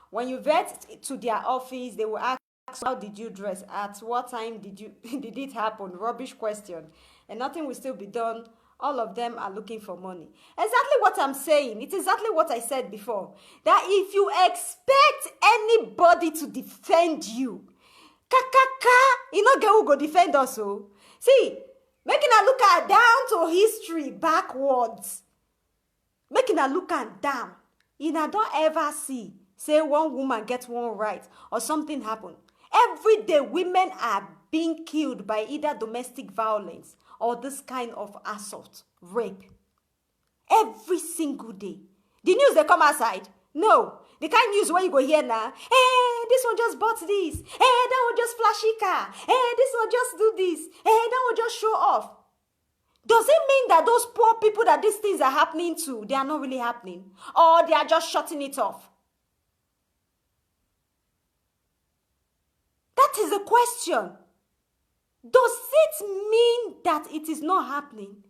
When you get to their office, they will ask, how did you dress? At what time did you did it happen? Rubbish question. And nothing will still be done. All of them are looking for money. Exactly what I'm saying. It's exactly what I said before. That if you expect anybody to defend you, you know, girl who go defend us. So see, making a look at down to history backwards. Making a look at down. You know, don't ever see say one woman gets one right or something happen. Every day women are being killed by either domestic violence or this kind of assault, rape. Every single day. The news they come outside? No. The kind of news where you go here now, hey, this one just bought this. Hey, that one just flashy car. Hey, this one just do this. Hey, that one just show off. Does it mean that those poor people that these things are happening to, they are not really happening? Or they are just shutting it off? That is the question. Does it mean that it is not happening?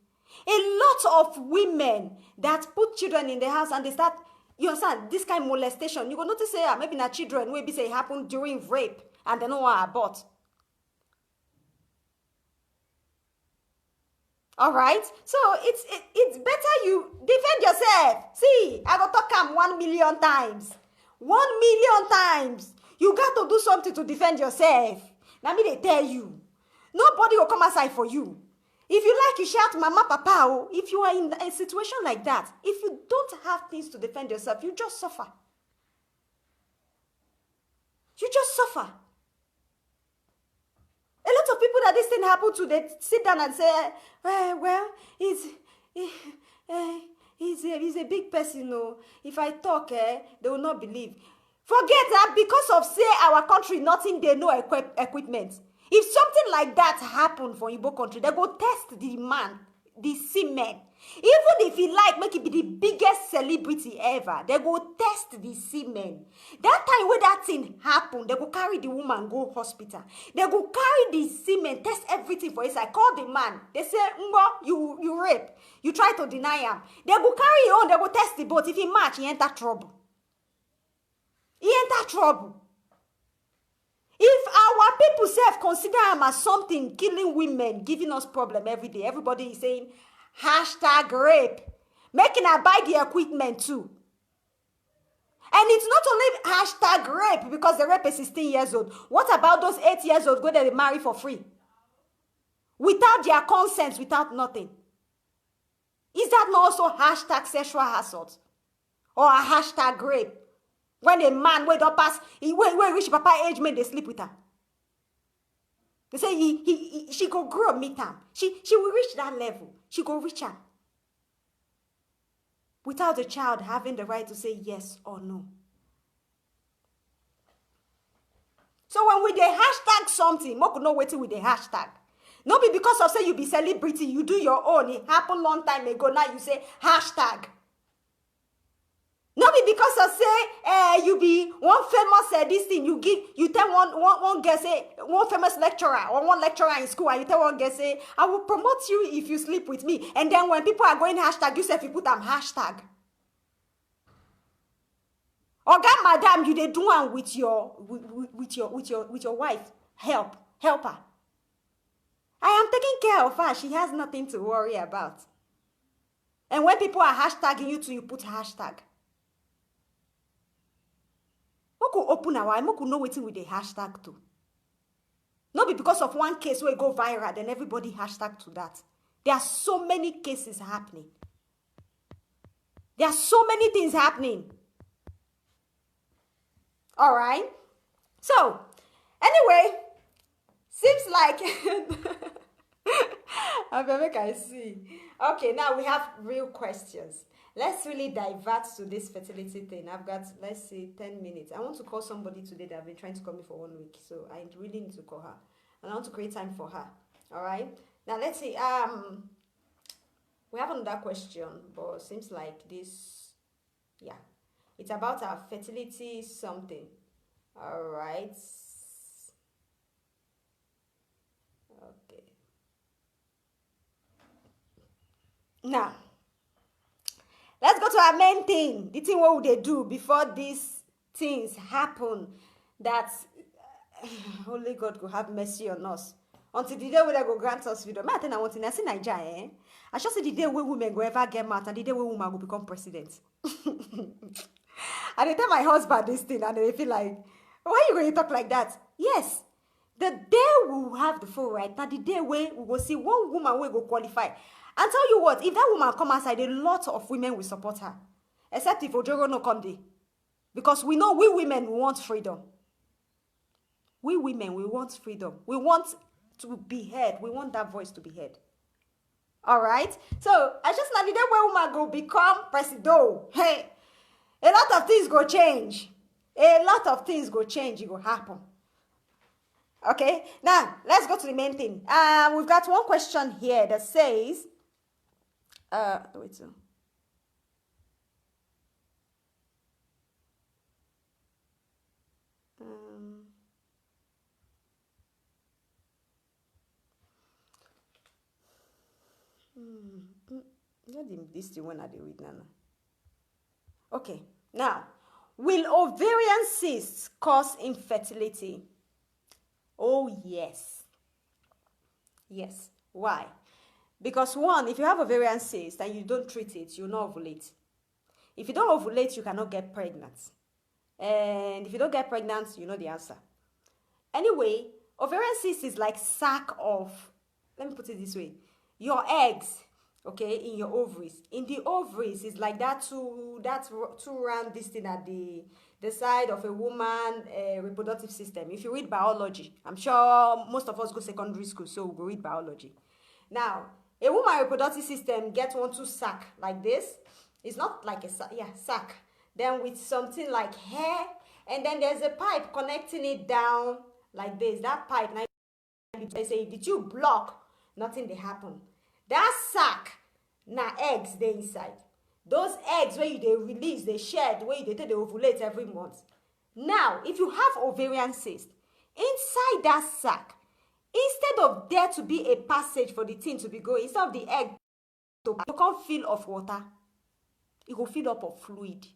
A lot of women that put children in the house and they start, you understand, this kind of molestation, you go notice say maybe na children wey be say it happen during rape and they no wan abort. All right, so it's better you defend yourself. See, I go talk am 1,000,000 times. 1,000,000 times. You got to do something to defend yourself. Now me they tell you. Nobody will come outside for you. If you like, you shout mama, papa. Oh, if you are in a situation like that, if you don't have things to defend yourself, you just suffer. You just suffer. A lot of people that this thing happen to, they sit down and say, well, he's a big person. No, if I talk, they will not believe. Forget that because of say our country, nothing they know equipment. If something like that happen for Igbo country, they go test the man, the semen. Even if he like make it be the biggest celebrity ever, they go test the semen. That time when that thing happen, they go carry the woman go hospital. They go carry the semen, test everything for inside. Call the man. They say, you rape. You try to deny him. They go carry it on. They go test the boat. If he match, he enter trouble. He enter trouble. If our people self consider him as something killing women, giving us problem every day, everybody is saying #rape, making her buy the equipment too. And it's not only #rape because the rape is 16 years old. What about those 8 years old go there they marry for free? Without their consent, without nothing. Is that not also #sexual assault? Or a #rape? When a man wey don pass, when reach papa age, make they sleep with her. They say she go grow meet am. She will reach that level. She go reach am. Without the child having the right to say yes or no. So when we dey something, make we know wetin we dey hashtag. No be because of say you be celebrity, you do your own. It happened long time ago. Now you say #. No be because of say you be one famous this thing, you tell one girl say, one famous lecturer or one lecturer in school, and you tell one girl say, I will promote you if you sleep with me. And then when people are going #, you say if you put them #. Oga madam, you dey do one with your wife. Help her. I am taking care of her. She has nothing to worry about. And when people are hashtagging you too, you put #. Moku open our eye, moku know wetin with the # to. Not be because of one case where it go viral, then everybody # to that. There are so many cases happening. There are so many things happening. All right. So, anyway, seems like I see. Okay, now we have real questions. Let's really divert to this fertility thing. I've got, let's see, 10 minutes. I want to call somebody today that I've been trying to call me for 1 week. So I really need to call her. And I want to create time for her. All right. Now let's see. We have another question, but seems like this. Yeah, it's about our fertility something. All right. Okay. Now let's go to our main thing. The thing what would they do before these things happen? That only God could have mercy on us. Until the day where they go grant us freedom. I think I want to see Nigeria, eh? I just say the day where women go ever get mad and the day where women will become president. And they tell my husband this thing and they feel like, why are you going to talk like that? Yes. The day we will have the full right, now the day where we will see one woman will go qualify. And tell you what, if that woman come outside, a lot of women will support her. Except if Ojoro no come there. Because we know we women want freedom. We women, we want freedom. We want to be heard. We want that voice to be heard. All right? So, I just now the day where woman go become president. Hey, a lot of things go change. A lot of things go change. It go happen. Okay? Now, let's go to the main thing. We've got one question here that says, wait, so. This the one I did read now. Okay, now, will ovarian cysts cause infertility? Oh, yes. Yes. Why? Because one, if you have ovarian cyst and you don't treat it, you'll not ovulate. If you don't ovulate, you cannot get pregnant. And if you don't get pregnant, you know the answer. Anyway, ovarian cyst is like sack of, let me put it this way, your eggs, okay, in your ovaries. In the ovaries, it's like that two round this thing at the side of a woman reproductive system. If you read biology, I'm sure most of us go secondary school, so we'll read biology. Now, a woman reproductive system gets one two sack like this. It's not like a sack, yeah, sack. Then with something like hair, and then there's a pipe connecting it down like this. That pipe, now they say, if the tube block, nothing they happen. That sack, na eggs they inside. Those eggs where they release, they shed, where they take the ovulate every month. Now, if you have ovarian cyst, inside that sack, instead of there to be a passage for the thing to be going, instead of the egg to come fill of water, it will fill up of fluid,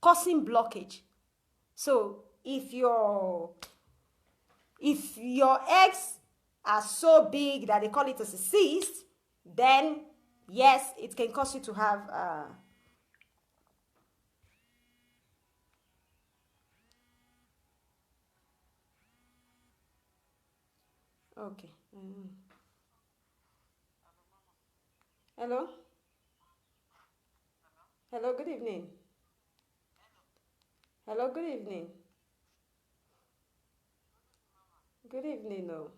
causing blockage. So if your eggs are so big that they call it as a cyst, then yes, it can cause you to have okay. Hello? Hello, good evening. Hello, good evening. Good evening, no.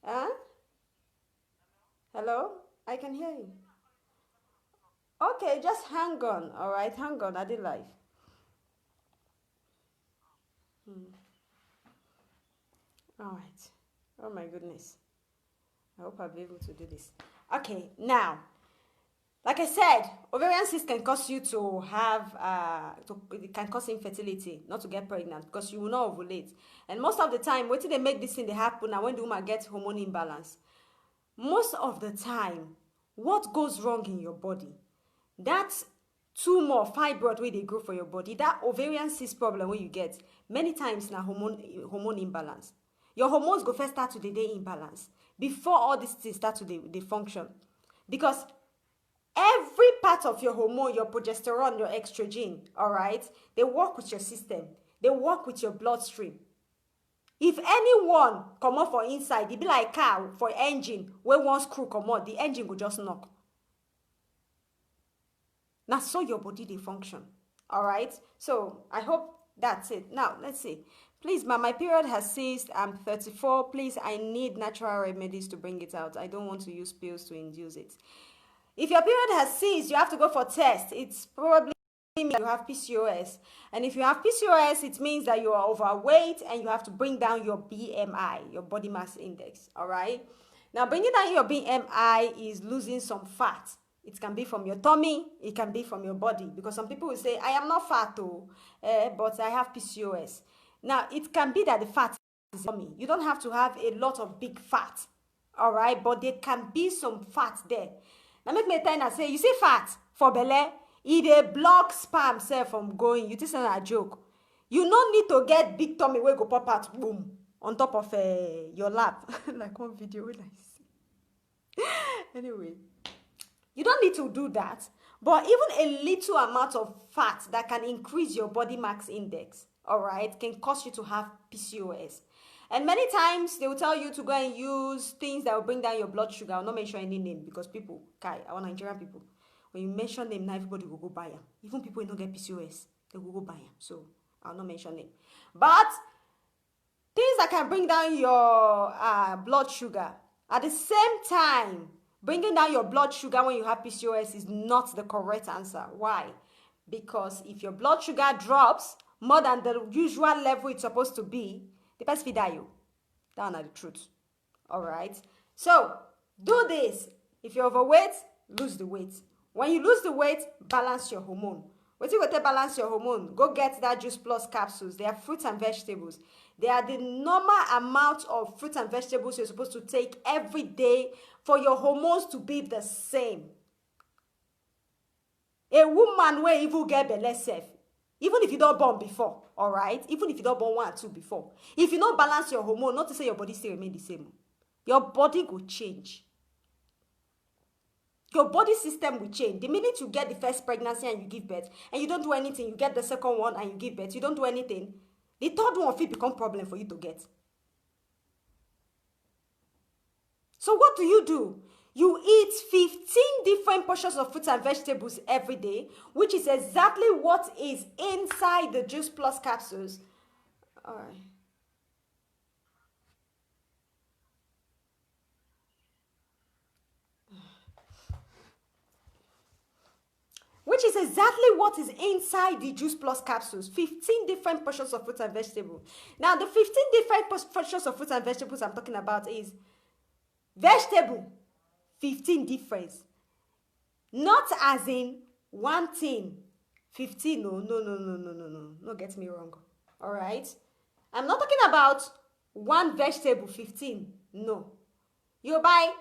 Huh? Hello? I can hear you. Okay, just hang on. All right, hang on. I did live. All right. Oh my goodness. I hope I'll be able to do this. Okay, now, like I said, ovarian cyst can cause you to have, it can cause infertility, not to get pregnant, because you will not ovulate. And most of the time, what they make this thing they happen now when the woman gets hormone imbalance. Most of the time, what goes wrong in your body, that tumor, fibroid where they grow for your body, that ovarian cyst problem where you get, many times now hormone imbalance. Your hormones go first start to the day imbalance before all these things start to the function. Because every part of your hormone, your progesterone, your estrogen, all right, they work with your system. They work with your bloodstream. If anyone come out for inside, it be like car for engine, where one screw come out, the engine will just knock. Now, so your body, they function. All right? So, I hope that's it. Now, let's see. Please, my period has ceased. I'm 34. Please, I need natural remedies to bring it out. I don't want to use pills to induce it. If your period has ceased, you have to go for test. It's probably you have PCOS. And if you have PCOS, it means that you are overweight and you have to bring down your BMI, your body mass index. All right. Now, bringing down your BMI is losing some fat. It can be from your tummy, it can be from your body. Because some people will say, I am not fat, but I have PCOS. Now, it can be that the fat is tummy. You don't have to have a lot of big fat. All right. But there can be some fat there. Now, make me tell you, say, you see fat for belly, it block sperm cell from going. You think it's a joke. You don't need to get big tummy where go pop out, boom, on top of your lap. Like one video when I see. Anyway, you don't need to do that. But even a little amount of fat that can increase your body mass index, all right, can cause you to have PCOS. And many times, they will tell you to go and use things that will bring down your blood sugar. I'll not mention any name because people, our Nigerian people, when you mention them, now everybody will go buy them. Even people who don't get PCOS, they will go buy them. So, I'll not mention them. But, things that can bring down your blood sugar, at the same time, bringing down your blood sugar when you have PCOS is not the correct answer. Why? Because if your blood sugar drops more than the usual level it's supposed to be, the person will die you. That's not the truth. All right? So, do this. If you're overweight, lose the weight. When you lose the weight, balance your hormone. What you go to balance your hormone? Go get that Juice Plus capsules. They are fruits and vegetables. They are the normal amount of fruits and vegetables you're supposed to take every day for your hormones to be the same. A woman will even get belle safe. Even if you don't born before, all right? Even if you don't born 1 or 2 before. If you don't balance your hormone, not to say your body still remain the same. Your body will change. Your body system will change. The minute you get the first pregnancy and you give birth, and you don't do anything, you get the second one and you give birth, you don't do anything, the third one will become problem for you to get. So what do? You eat 15 different portions of fruits and vegetables every day, which is exactly what is inside the Juice Plus capsules. All right. Which is exactly what is inside the Juice Plus capsules. 15 different portions of fruits and vegetables. Now, the 15 different portions of fruits and vegetables I'm talking about is vegetable, 15 difference. Not as in one thing. 15, no. Don't get me wrong. All right? I'm not talking about one vegetable, 15. No. You buy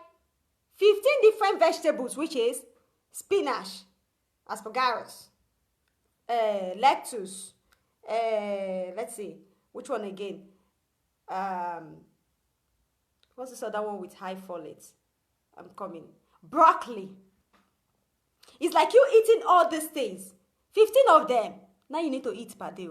15 different vegetables, which is spinach, asparagus, lettuce, let's see, which one again? What's this other one with high folate? I'm coming. Broccoli. It's like you eating all these things. 15 of them. Now you need to eat per day.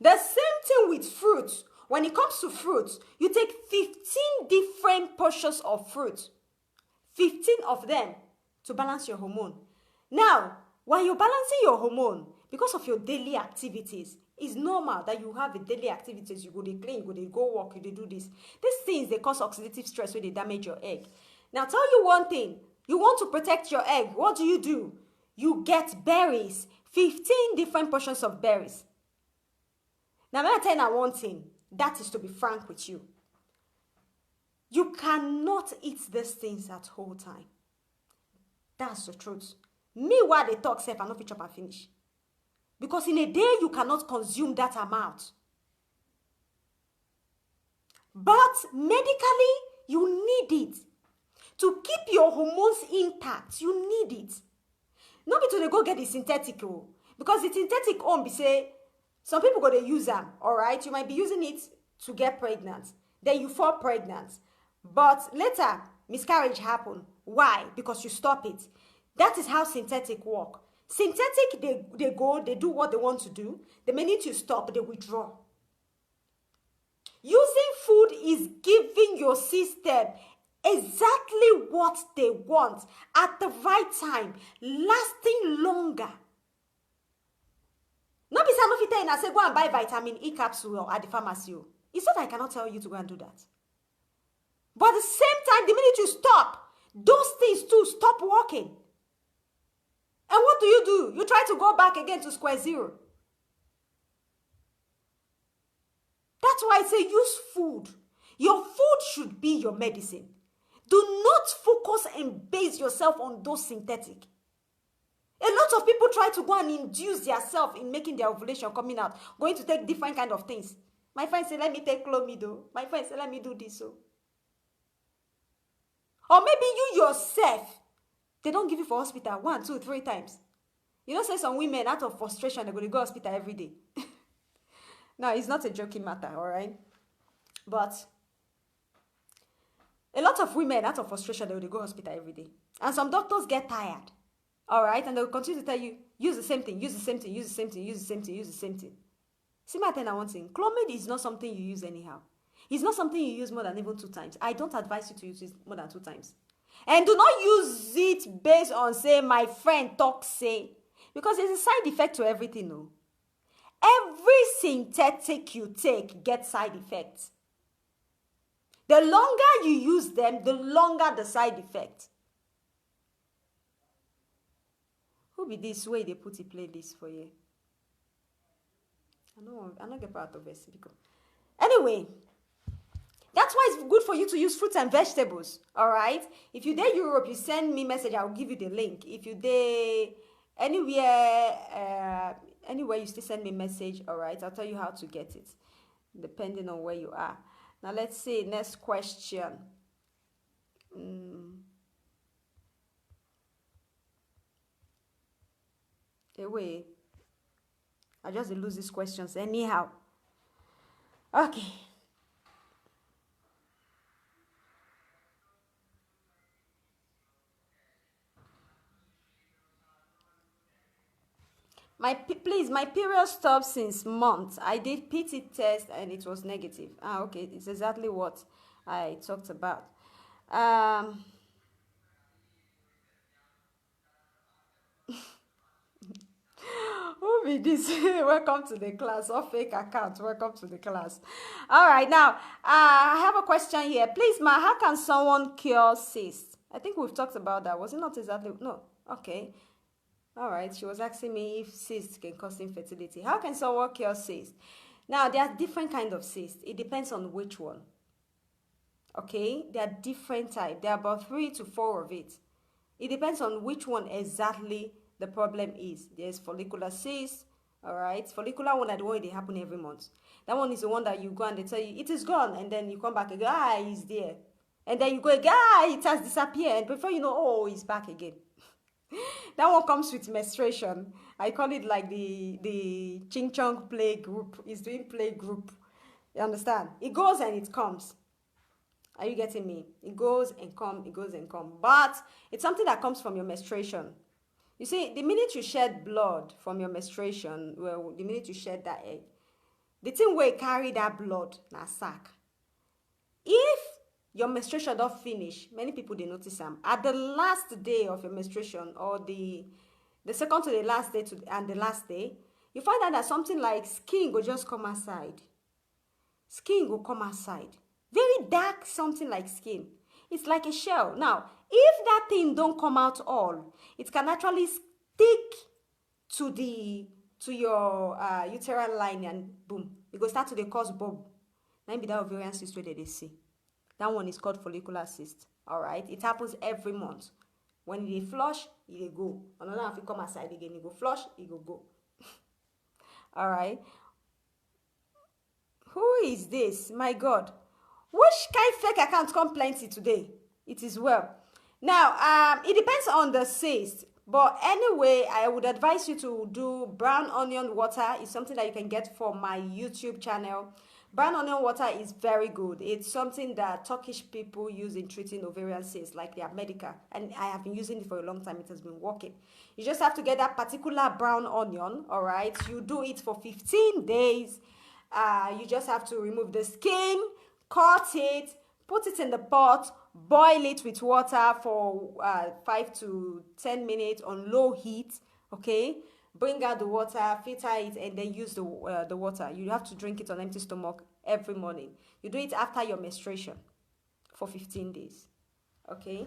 The same thing with fruit. When it comes to fruit, you take 15 different portions of fruit. 15 of them to balance your hormone. Now, while you're balancing your hormone, because of your daily activities, it's normal that you have a daily activities. You go to clean, you go work, you do this. These things, they cause oxidative stress when they damage your egg. Now, tell you one thing. You want to protect your egg. What do? You get berries. 15 different portions of berries. Now, I'm going to tell you one thing. That is to be frank with you. You cannot eat these things at whole time. That's the truth. Me, while they talk, self, I not fit chop and finish. Because in a day, you cannot consume that amount. But medically, you need it. To keep your hormones intact, you need it. Not be to go get the synthetic, because the synthetic be say, some people go to use them, all right? You might be using it to get pregnant. Then you fall pregnant. But later, miscarriage happen. Why? Because you stop it. That is how synthetic work. Synthetic, they do what they want to do. The minute you stop, they withdraw. Using food is giving your system exactly what they want at the right time, lasting longer. Not be some of it and I say go and buy vitamin E capsule at the pharmacy. It's not I cannot tell you to go and do that. But at the same time, the minute you stop, those things too stop working. And what do? You try to go back again to square zero. That's why I say use food. Your food should be your medicine. Do not focus and base yourself on those synthetic. A lot of people try to go and induce themselves in making their ovulation coming out, going to take different kind of things. My friend say, let me take Clomid. My friend say, let me do this. Or maybe you yourself, they don't give you for hospital 1, 2, 3 times. You know, say some women out of frustration, they're going to go to hospital every day. Now, it's not a joking matter, all right? But a lot of women out of frustration, they will go to hospital every day. And some doctors get tired, all right? And they'll continue to tell you, use the same thing, use the same thing, use the same thing, use the same thing, use the same thing. See, my thing, I want to say, Clomid is not something you use anyhow. It's not something you use more than even 2 times. I don't advise you to use it more than 2 times. And do not use it based on, say, my friend talk, say. Because there's a side effect to everything, no? Every synthetic you take gets side effects. The longer you use them, the longer the side effect. Who be this way they put a playlist for you? I don't get part of it. Anyway, that's why it's good for you to use fruits and vegetables. All right. If you there Europe, you send me message. I'll give you the link. If you there anywhere you still send me message. All right. I'll tell you how to get it, depending on where you are. Now let's see. Next question. Away. I just lose these questions anyhow. Okay. Please, my period stopped since months. I did PT test and it was negative. Okay, it's exactly what I talked about. Who be this? Welcome to the class. Or fake account. Welcome to the class. All right, now I have a question here. Please, ma, how can someone cure cysts? I think we've talked about that. Was it not exactly? No. Okay. All right. She was asking me if cysts can cause infertility. How can someone cure cysts? Now there are different kind of cysts. It depends on which one. Okay, there are different types. There are about 3 to 4 of it. It depends on which one exactly the problem is. There's follicular cyst, all right? Follicular one are the one they happen every month. That one is the one that you go and they tell you, it is gone, and then you come back again, it's there. And then you go again, it has disappeared. And before you know, oh, it's back again. That one comes with menstruation. I call it like the Ching Chong play group. It's doing play group. You understand? It goes and it comes. Are you getting me? It goes and comes, it goes and comes. But it's something that comes from your menstruation. You see, the minute you shed blood from your menstruation, well, the minute you shed that egg, the thing where you carry that blood, na sack. If your menstruation don't finish, many people, they notice them. At the last day of your menstruation, or the second to the last day and the last day, you find out that something like skin will just come outside. Skin will come outside. Very dark, something like skin. It's like a shell. Now, if that thing don't come out all, it can actually stick to your uterine line, and boom, it will start to cause bulb. Now be that ovarian cyst where they see. That one is called follicular cyst. All right, it happens every month. When they flush, it go. Another if it come outside again, it go flush, it go. All right. Who is this? My God. Which kind of fake account come plenty today? It is well. Now, it depends on the cyst. But anyway, I would advise you to do brown onion water. It's something that you can get from my YouTube channel. Brown onion water is very good. It's something that Turkish people use in treating ovarian cysts, like their medical. And I have been using it for a long time. It has been working. You just have to get that particular brown onion, all right? You do it for 15 days. You just have to remove the skin, cut it, put it in the pot, boil it with water for 5 to 10 minutes on low heat, okay? Bring out the water, filter it, and then use the water. You have to drink it on empty stomach every morning. You do it after your menstruation for 15 days, okay?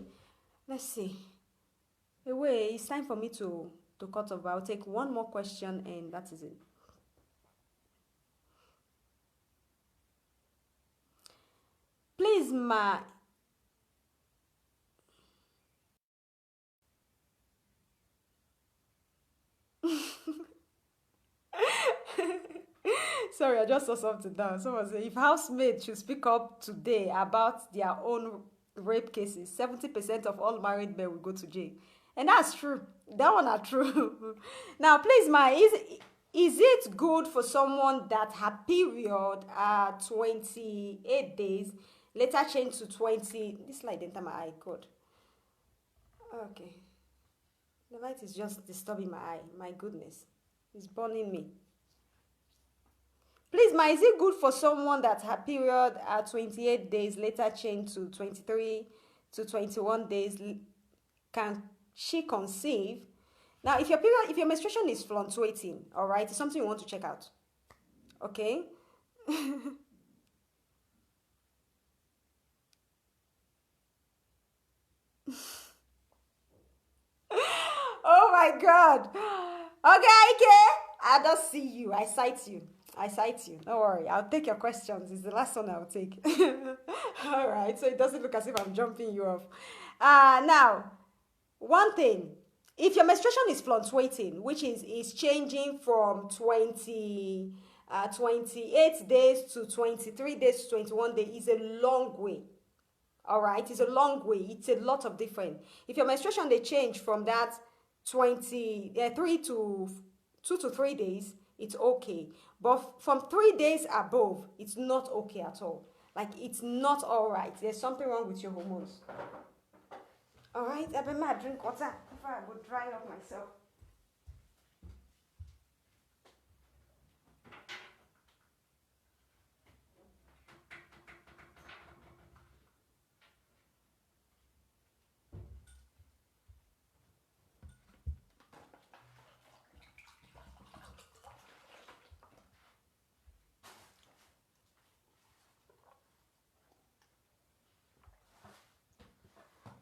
Let's see. Anyway, it's time for me to to cut off. I'll take one more question and that is it. Please, ma. Sorry, I just saw something down. Someone said if housemates should speak up today about their own rape cases, 70% of all married men will go to jail. And that's true. That one are true. Now, please, ma, is it good for someone that her period are 28 days, later changed to 20? This light enter my eye, God. Okay. The light is just disturbing my eye. My goodness. It's burning me. Please, ma, is it good for someone that her period are 28 days, later changed to 23 to 21 days? Can she conceive? Now, if your menstruation is fluctuating, all right, it's something you want to check out. Okay? Oh my God. Okay, I don't see you. I sight you. Don't worry. I'll take your questions. It's the last one I'll take. All right. So it doesn't look as if I'm jumping you off. Now, one thing. If your menstruation is fluctuating, which is changing from 28 days to 23 days to 21 days, is a long way. All right, it's a long way. It's a lot of different. If your menstruation they change from that 3 to 2 to 3 days, it's okay. But from 3 days above, it's not okay at all. Like it's not all right. There's something wrong with your hormones. All right, I better drink water before I go dry up myself.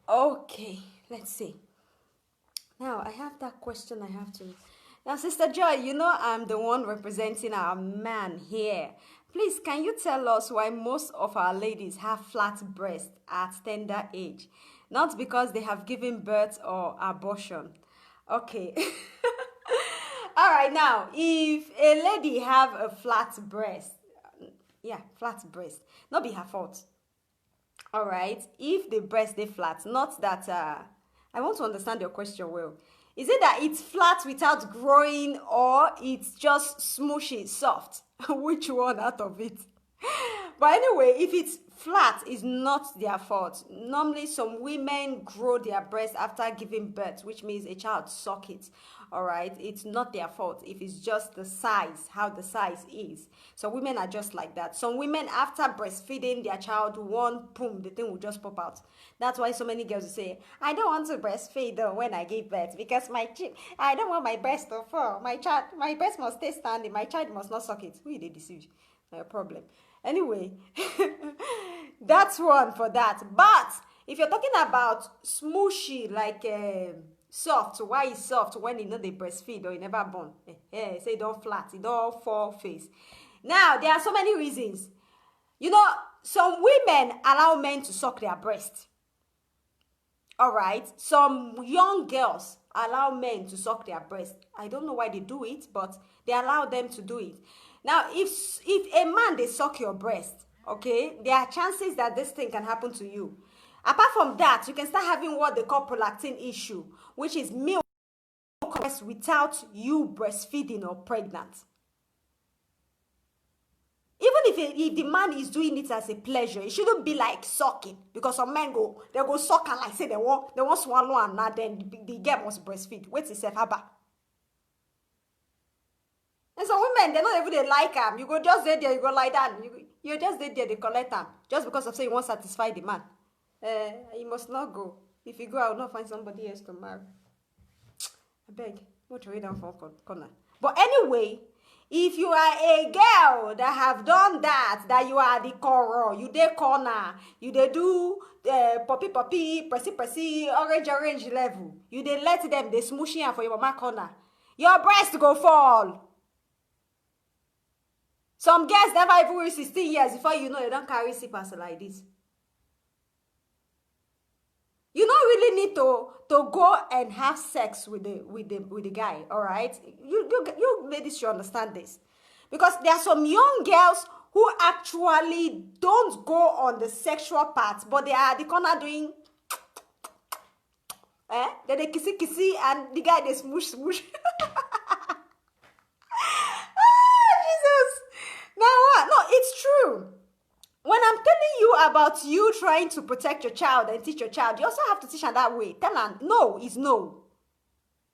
Okay, let's see. Now, I have that question I have to. Now, Sister Joy, you know I'm the one representing our man here. Please, can you tell us why most of our ladies have flat breasts at tender age? Not because they have given birth or abortion. Okay. All right, now, if a lady have a flat breast, flat breast, not be her fault. All right, if the breast they flat, not that I want to understand your question well. Is it that it's flat without growing or it's just smushy, soft? Which one out of it? But anyway, if it's flat, it's not their fault. Normally, some women grow their breast after giving birth, which means a child suck it. All right, it's not their fault if it's just the size, how the size is. So women are just like that. Some women, after breastfeeding their child, one boom, the thing will just pop out. That's why so many girls say, I don't want to breastfeed when I give birth because I don't want my breast to fall. My breast must stay standing. My child must not suck it. Who they deceive? No problem. Anyway, that's one for that. But if you're talking about smushy, like soft, why is soft when you know they breastfeed or you never born? Say it don't flat, it don't fall face. Now, there are so many reasons. You know, some women allow men to suck their breast. All right, some young girls allow men to suck their breast. I don't know why they do it, but they allow them to do it. Now, if a man they suck your breast, okay, there are chances that this thing can happen to you. Apart from that, you can start having what they call prolactin issue, which is milk without you breastfeeding or pregnant. Even if the man is doing it as a pleasure, it shouldn't be like sucking, because some men they go suck and like say they want swallow and now then the girl must breastfeed. Wait yourself, haba. And some women, they're not even they like them. You go just there, you go lie down. You just there, they collect them. Just because of saying you won't satisfy the man. You must not go. If you go, I will not find somebody else to marry. I beg. What you down for corner. But anyway, If you are a girl that have done that you are the core, you dey corner, you dey do poppy, pressy, orange level, you dey let them, they smushing am for your mama corner, your breast go fall. Some girls never even reach 16 years before you know they don't carry slippers like this. You don't really need to go and have sex with the guy, all right? You ladies should understand this. Because there are some young girls who actually don't go on the sexual part, but they are at the corner doing then they kissy and the guy they smoosh. Jesus. Now what? No, it's true. When I'm telling you about you trying to protect your child and teach your child, you also have to teach her that way. Tell her no is no.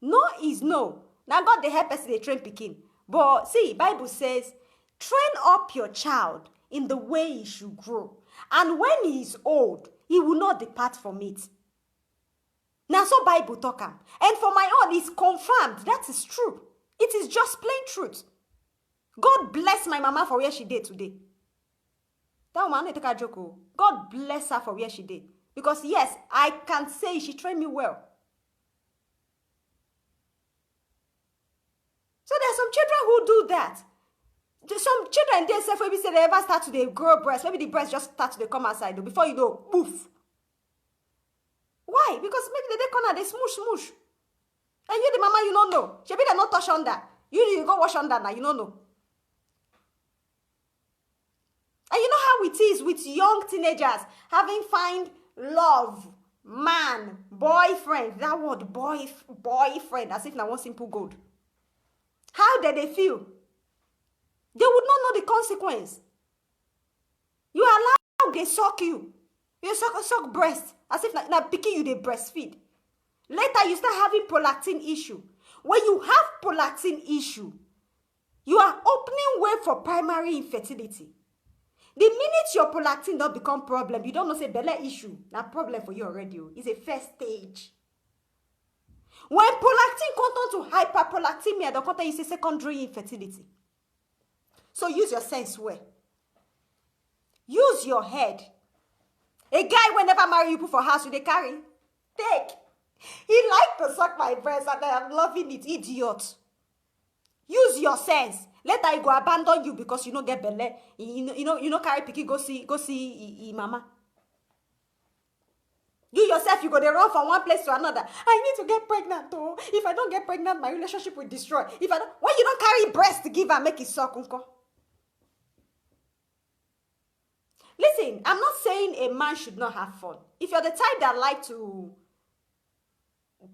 No is no. Now God they help us they train pikin. But see, Bible says, train up your child in the way he should grow. And when he is old, he will not depart from it. Now so Bible talk am. And for my own, it's confirmed. That is true. It is just plain truth. God bless my mama for where she did today. That woman, I take a joke. God bless her for where she did. Because yes, I can say she trained me well. So there are some children who do that. There's some children, they say, maybe say they ever start to grow breast. Maybe the breast just start to come outside. Before you know, poof. Why? Because maybe they corner, they smoosh. And you, the mama, you don't know. She be they not touch under. You go wash under now, you don't know. And you know how it is with young teenagers having find love, man, boyfriend. That word, boyfriend, as if now one simple gold. How did they feel? They would not know the consequence. You allow they suck you. You suck breast, as if now picking you they breastfeed. Later you start having prolactin issue. When you have prolactin issue, you are opening way for primary infertility. The minute your prolactin don't become problem, you don't know say belle issue. Now problem for you already. It's a first stage. When prolactin comes to hyperprolactemia, the content is a secondary infertility. So use your sense well. Use your head. A guy will never marry you put for house with a carry. Take. He like to suck my breast and I am loving it, idiot. Use your sense. Later he go abandon you because you don't get belle. You know carry picky go see mama. You yourself, you go there run from one place to another. I need to get pregnant though. If I don't get pregnant, my relationship will destroy. If I don't, why you don't carry breast to give and make it suck, uncle? Listen, I'm not saying a man should not have fun. If you're the type that like to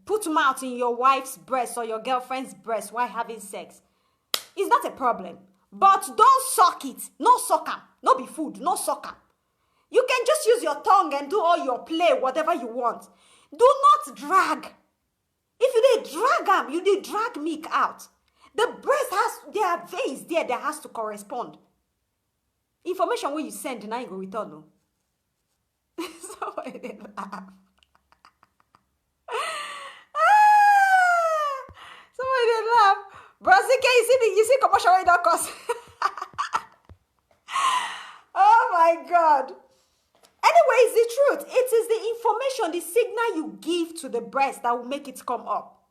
put mouth in your wife's breast or your girlfriend's breast while having sex, it's not a problem. But don't suck it. No suck am. No be food. No suck am. You can just use your tongue and do all your play, whatever you want. Do not drag. If you dey drag am, you dey drag milk out. The breast has their veins there that has to correspond. Information when you send, now you go return. No? Somebody dey laugh. Somebody dey laugh. Brasike, you see commercial wey don cost. Oh my God. Anyway, it's the truth. It is the information, the signal you give to the breast that will make it come up.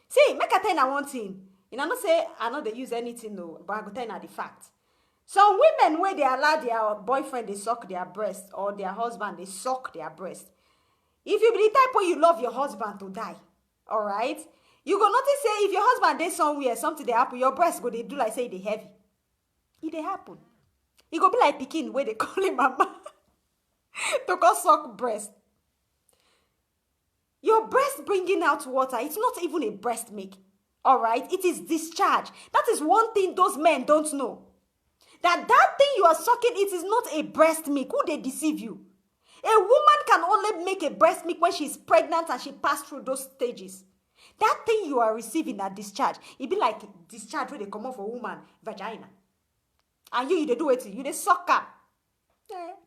See, make I tell you one thing. You know, not say I know they use anything, no, but I go tell you the fact. Some women, where they allow their boyfriend, they suck their breast, or their husband, they suck their breast. If you be the type where you love your husband to die, all right, you go notice say if your husband dey somewhere, something they happen, your breast go they do like say they heavy. It dey happen. It go be like pikin where they call him mama to go suck breast. Your breast bringing out water, it's not even a breast milk. All right, it is discharge. That is one thing those men don't know. That thing you are sucking, it is not a breast milk. Who they deceive you? A woman can only make a breast milk when she's pregnant and she passed through those stages. That thing you are receiving at discharge, it be like discharge when they come off a woman vagina. And you they do it, you they suck up.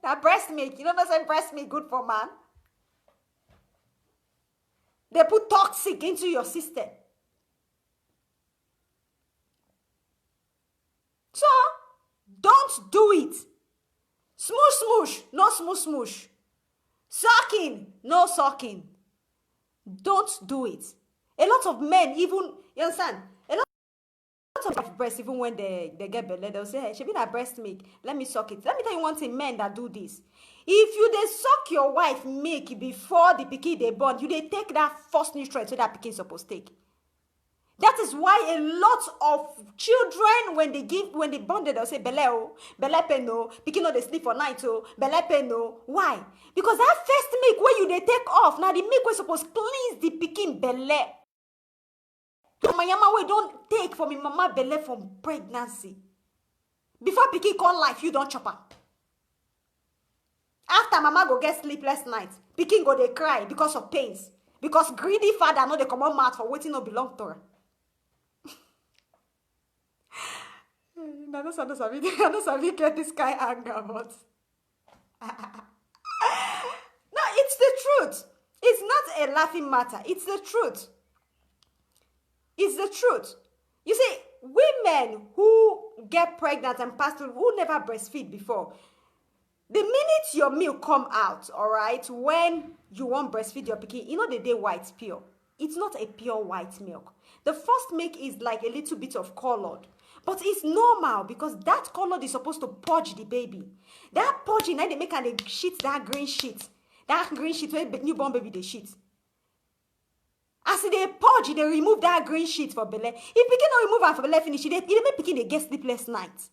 That breast milk, you know what I'm saying? Breast milk good for man. They put toxic into your system. Don't do it. Smoosh, smoosh, no smoosh, smoosh. Sucking, no sucking. Don't do it. A lot of men even, you understand? A lot of breast, even when they get belly, they'll say, hey, she be that breast milk. Let me suck it. Let me tell you one thing, men that do this. If you dey suck your wife milk before the pikin dey born, you dey take that first nutrient so that pikin suppose take. That is why a lot of children, when they born, they'll say, belle pain, no, pikin no dey sleep for night, oh, belle pain, no. Why? Because that first milk where you dey take off, now the milk wey suppose cleanse the pikin belle. My yama wey don't take for me mama belle from pregnancy. Before pikin come life, you don't chop am. After mama go get sleepless night, pikin go dey cry because of pains. Because greedy father no dey comot mouth for wetin no belong to her. I don't sabi get this kind of anger, but no, it's the truth. It's not a laughing matter. It's the truth. It's the truth. You see, women who get pregnant and pass through, who never breastfeed before, the minute your milk come out, all right, when you want breastfeed your pikin, you know the day white pure. It's not a pure white milk. The first milk is like a little bit of colored. But it's normal because that color is supposed to purge the baby. That purging, now they make and they shit that green shit. That green shit where newborn baby they shit. As they purge, they remove that green shit for belle. If pikin not remove am for belle finish, they make pikin they get sleepless night.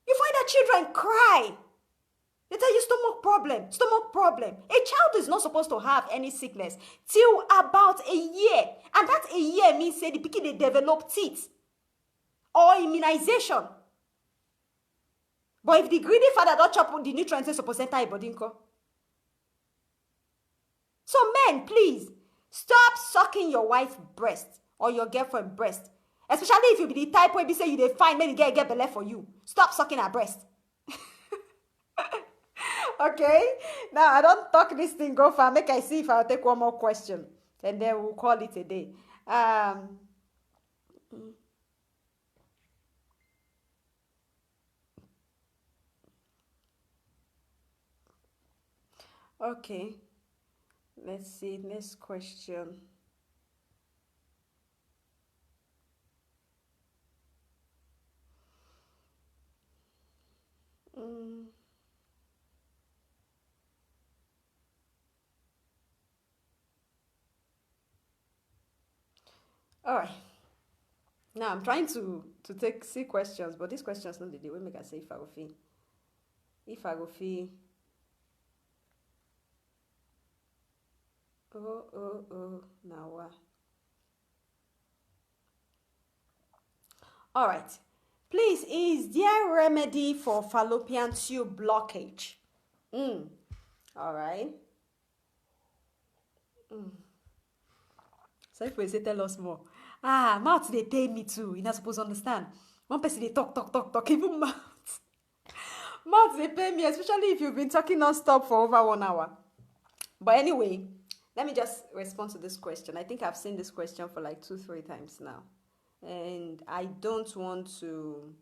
You find that children cry. They tell you stomach problem. A child is not supposed to have any sickness till about a year. And that a year means say the pikin they develop teeth or immunization. But if the greedy father don't chop the nutrients, they supposed to enter your body. So men, please, stop sucking your wife's breast or your girlfriend's breast. Especially if you be the type where you say you dey find maybe get belle for you. Stop sucking her breast. Okay, now I don't talk this thing go far. Make I see if I'll take one more question, and then we'll call it a day. Okay, let's see. Next question. All right. Now I'm trying to see questions, but these questions not the day. We make I say if I go fee. If I go fee. Oh, now what? All right. Please, is there remedy for fallopian tube blockage? All right. So if we say tell us more. Mouth they pain me too. You're not supposed to understand. One person they talk, even mouth. Mouth they pain me, especially if you've been talking non-stop for over 1 hour. But anyway, let me just respond to this question. I think I've seen this question for like 2-3 times now. And I don't want to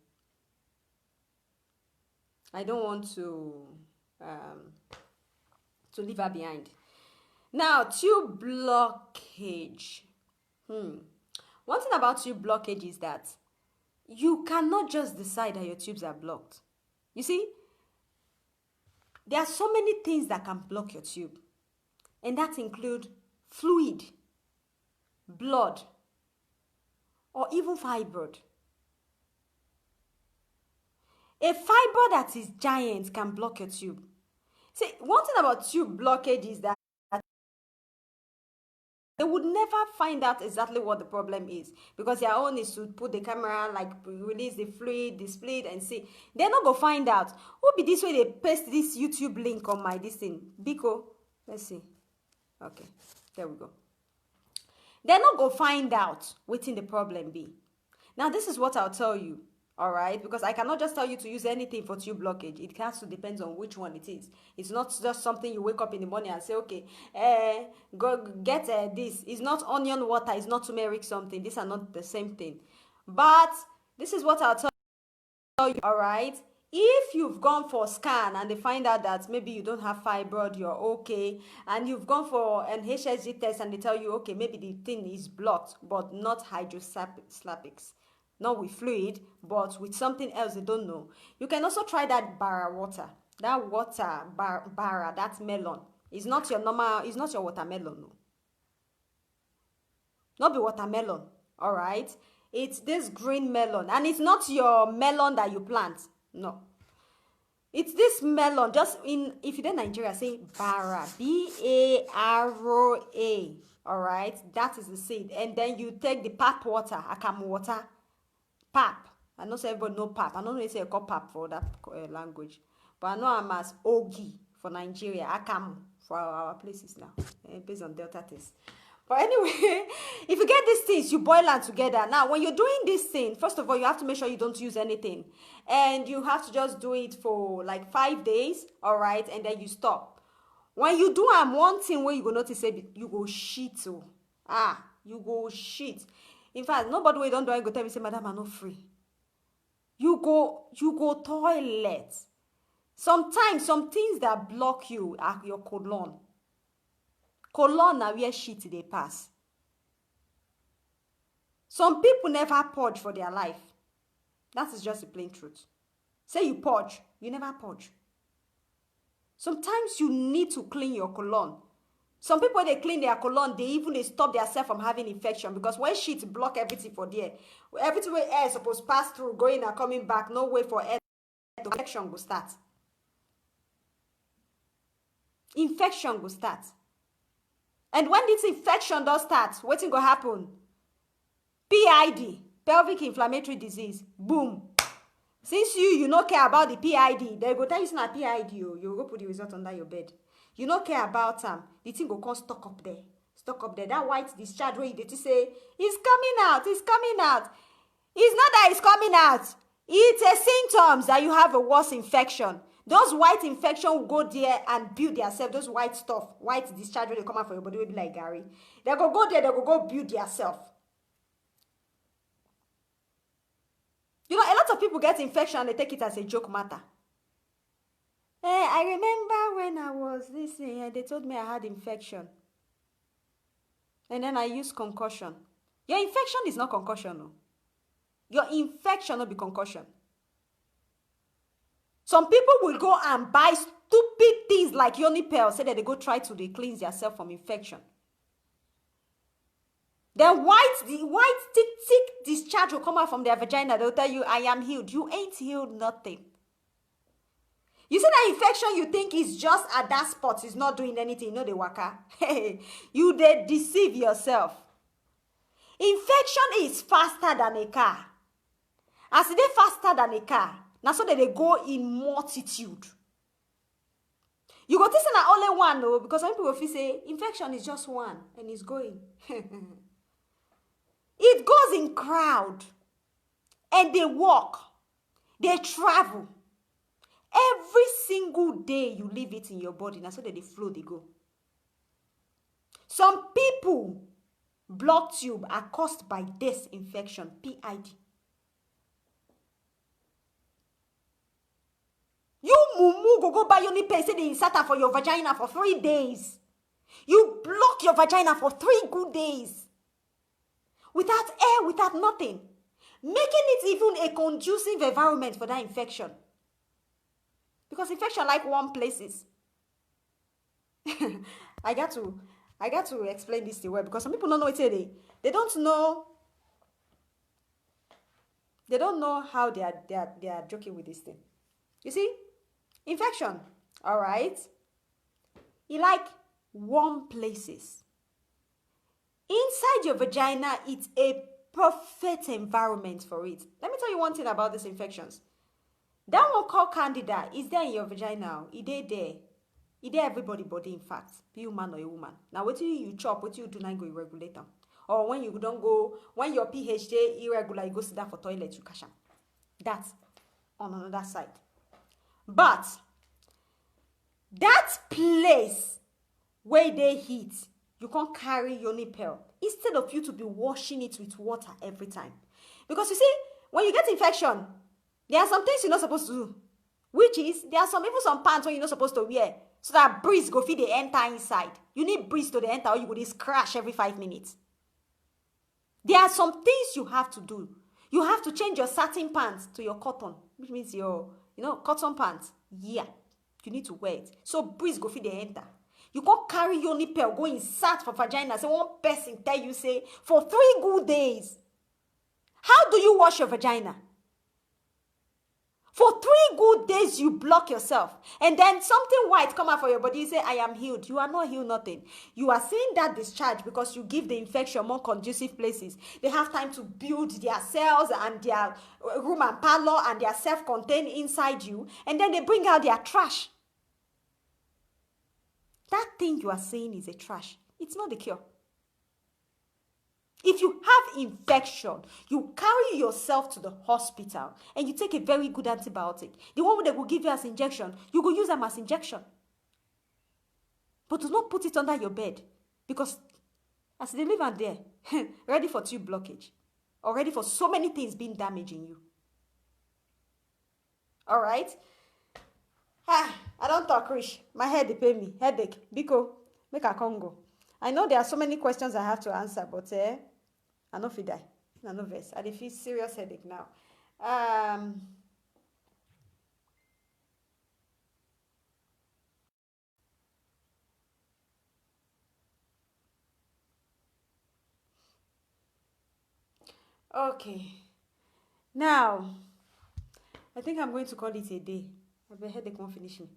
leave her behind. Now, tube blockage. One thing about tube blockage is that you cannot just decide that your tubes are blocked. You see, there are so many things that can block your tube. And that include fluid, blood, or even fibroid. A fibroid that is giant can block your tube. See, one thing about tube blockage is that they would never find out exactly what the problem is, because their own is to put the camera, like release the fluid, the split, and see. They're not going to find out. Who be this way they paste this YouTube link on my this thing? Biko, let's see. Okay, there we go. They're not going to find out what the problem be. Now, this is what I'll tell you. All right, because I cannot just tell you to use anything for tube blockage. It has to depend on which one it is. It's not just something you wake up in the morning and say, okay, go get this. It's not onion water. It's not turmeric something. These are not the same thing. But This is what I'll tell you, all right? If you've gone for scan and they find out that maybe you don't have fibroid, you're okay, and you've gone for an HSG test and they tell you, okay, maybe the thing is blocked, but not hydroslapics, not with fluid, but with something else they don't know. You can also try that bara water. That water, bara, that melon. It's not your normal, it's not your watermelon, no. Not be watermelon, all right? It's this green melon, and it's not your melon that you plant. No. It's this melon, just in, if you're in Nigeria, say bara, B-A-R-O-A, all right? That is the seed. And then you take the pap water, akam water, pap. I know everybody know pap. I don't know if they call pap for that language. But I know I'm as ogi for Nigeria, akam for our places now, based on Delta test. But anyway, if you get these things, you boil them together. Now, when you're doing this thing, first of all, you have to make sure you don't use anything. And you have to just do it for like 5 days, all right? And then you stop. When you do one thing where you go notice, you go shit. You go shit. In fact, nobody will don't do it, go tell me, say, madam, I'm not free. You go toilet. Sometimes, some things that block you are your colon. Colon na where shit they pass. Some people never purge for their life. That is just the plain truth. Say you purge, you never purge. Sometimes you need to clean your colon. Some people, they clean their colon, they even stop themselves from having infection, because when shit block everything for there, everything where air is supposed to pass through, going and coming back, no way for air, infection will start. Infection will start. And when this infection does start, what's going to happen? PID, pelvic inflammatory disease, boom. Since you don't care about the PID, they go tell you it's not PID, you go put the result under your bed. You don't care about the thing go come stuck up there. That white discharge where you did to say, it's coming out. It's not that it's coming out. It's a symptoms that you have a worse infection. Those white infection will go there and build themselves. Those white stuff, white discharge when they come out from your body will be like Gary. They go there, they go build themselves. You know, a lot of people get infection and they take it as a joke matter. Hey, I remember when I was listening and they told me I had infection. And then I used concussion. Your infection is not concussion, no. Your infection will be concussion. Some people will go and buy stupid things like Unipel, say that they go try to cleanse themselves from infection. Then the white thick discharge will come out from their vagina. They'll tell you, I am healed. You ain't healed nothing. You see that infection you think is just at that spot, is not doing anything, you know the waka. You they deceive yourself. Infection is faster than a car. As they faster than a car, now so that they go in multitude. You go to say na only one, though, because some people feel say infection is just one and it's going. It goes in crowd and they walk, they travel. Every single day you leave it in your body, now so that they flow, they go. Some people, blood tube are caused by this infection, PID. You mumu go buy Unipel, say they insert for your vagina for 3 days. You block your vagina for 3 good days. Without air, without nothing. Making it even a conducive environment for that infection. Because infection like warm places. I got to explain this to you because some people don't know it today. They don't know how they are joking with this thing. You see? Infection, all right? You like warm places. Inside your vagina, it's a perfect environment for it. Let me tell you one thing about these infections. That one called Candida is there in your vagina. It is there. It is everybody body, in fact. Be a man or a woman. Now, what you chop, what you do not go irregular. Or when you don't go, when your pH is irregular, you go sit down for toilet, you cash them. That's on another side. But that place where they heat, you can't carry Unipel instead of you to be washing it with water every time. Because you see, when you get infection, there are some things you're not supposed to do, which is there are some pants when you're not supposed to wear, so that breeze go feed the enter inside. You need breeze to the enter, or you go just crash every 5 minutes. There are some things you have to do. You have to change your satin pants to your cotton, which means your, cotton pants. Yeah, you need to wear it. So breeze go feed the enter. You can't carry your nipple, go insert for vagina. So one person tell you, say, for 3 good days. How do you wash your vagina? For 3 good days, you block yourself. And then something white come out for your body. You say, I am healed. You are not healed, nothing. You are seeing that discharge because you give the infection more conducive places. They have time to build their cells and their room and parlor and their self-contained inside you. And then they bring out their trash. That thing you are saying is a trash. It's not the cure. If you have infection, you carry yourself to the hospital and you take a very good antibiotic. The one they will give you as injection, you go use them as injection. But do not put it under your bed, because as they live out there, ready for tube blockage, or ready for so many things being damaging you. All right? I don't talk, Rich. My head they pay me. Headache. Biko, make a Congo. I know there are so many questions I have to answer, but I no fit die. I no vex. I dey feel serious headache now. Okay. Now, I think I'm going to call it a day. My headache won't finish me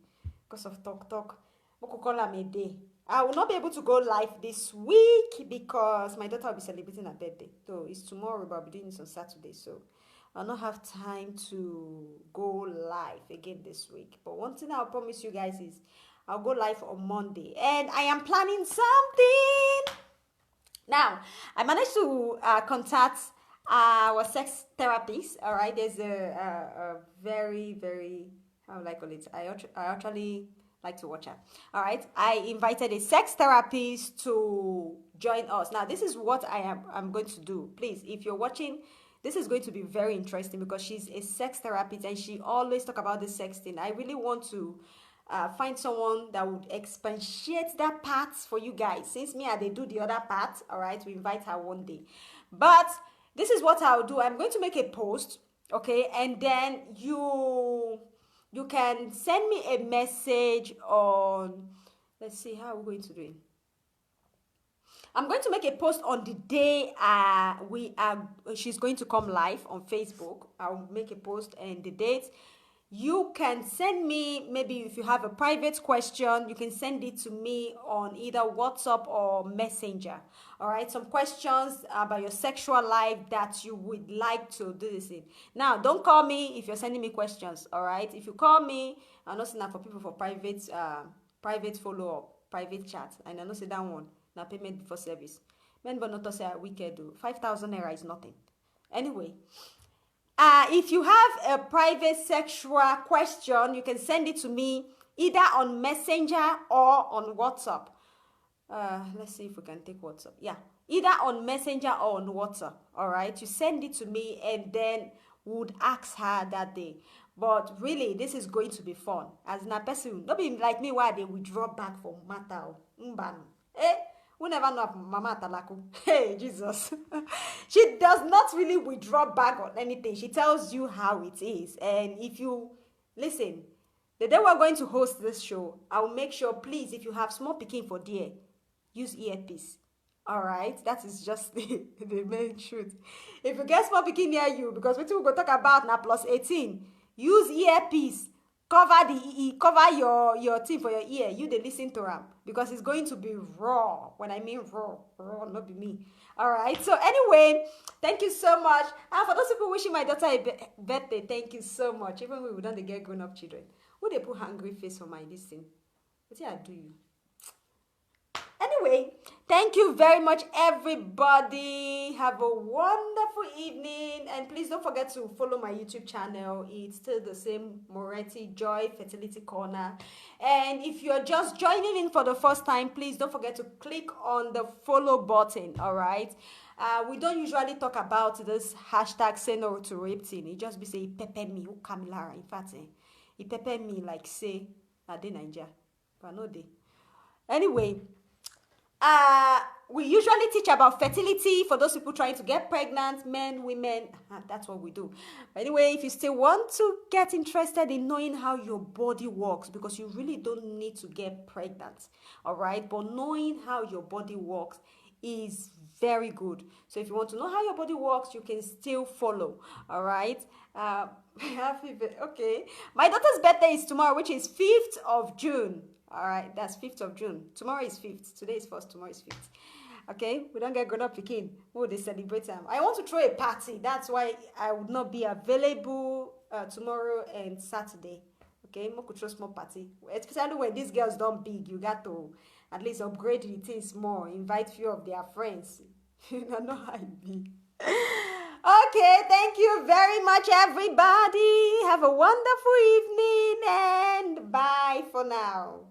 because of talk. We could call them a day. I will not be able to go live this week because my daughter will be celebrating her birthday. So it's tomorrow, but I'll be doing this on Saturday. So I'll not have time to go live again this week. But one thing I'll promise you guys is I'll go live on Monday. And I am planning something. Now, I managed to contact our sex therapist. All right. There's a very, very, how would I call it? I actually like to watch her. All right. I invited a sex therapist to join us. Now, this is what I'm going to do. Please, if you're watching, this is going to be very interesting because she's a sex therapist and she always talk about the sex thing. I really want to find someone that would expatiate that part for you guys. Since me, they do the other part. All right. We invite her one day. But this is what I'll do. I'm going to make a post. Okay. And then you can send me a message on, let's see, how we're going to do it. I'm going to make a post on the day she's going to come live on Facebook. I'll make a post and the date. You can send me, maybe if you have a private question, you can send it to me on either WhatsApp or Messenger. All right, some questions about your sexual life that you would like to do this in. Now, don't call me if you're sending me questions. All right, if you call me, I'm not saying that for people for private follow-up, private chat, and I'm not saying that one. Now payment before service. Men but not to say wicked do. 5,000 naira is nothing. Anyway. If you have a private sexual question, you can send it to me either on Messenger or on WhatsApp. Let's see if we can take WhatsApp. Yeah, either on Messenger or on WhatsApp. All right, you send it to me and then would ask her that day. But really, this is going to be fun. As a person, don't be like me where they withdraw back from matter. We never know Mama Talaku. Hey, Jesus. She does not really withdraw back on anything. She tells you how it is. And if you listen, the day we're going to host this show, I will make sure, please, if you have small picking for dear, use earpiece. All right? That is just the main truth. If you get small picking near you, because we will go talk about now plus 18, use earpiece. Cover your thing for your ear. You they listen to them because it's going to be raw. When I mean raw, not be me. All right. So anyway, thank you so much. And for those people wishing my daughter a birthday, thank you so much. Even when we don't get grown up children, who they put hungry face for my this thing? What did I do you? Anyway, thank you very much, everybody. Have a wonderful evening. And please don't forget to follow my YouTube channel. It's still the same, Moretti Joy Fertility Corner. And if you're just joining in for the first time, please don't forget to click on the follow button, all right? We don't usually talk about this hashtag say no to rape thing. It just be say pepper me, who Kamilara. In fact, it pepper me like say I dey Nigeria, but no dey. Anyway, we usually teach about fertility for those people trying to get pregnant, men, women. That's what we do. But anyway, if you still want to get interested in knowing how your body works, because you really don't need to get pregnant, all right? But knowing how your body works is very good. So if you want to know how your body works, you can still follow, all right? Okay. My daughter's birthday is tomorrow, which is 5th of June. All right, that's 5th of June. Tomorrow is 5th. Today is 1st. Tomorrow is 5th. Okay, we don't get grown up again. Oh, they celebrate them. I want to throw a party. That's why I would not be available tomorrow and Saturday. Okay, I could throw small party. Especially when these girls don't big, you got to at least upgrade the things more. Invite few of their friends. You know how it be. Okay, thank you very much, everybody. Have a wonderful evening and bye for now.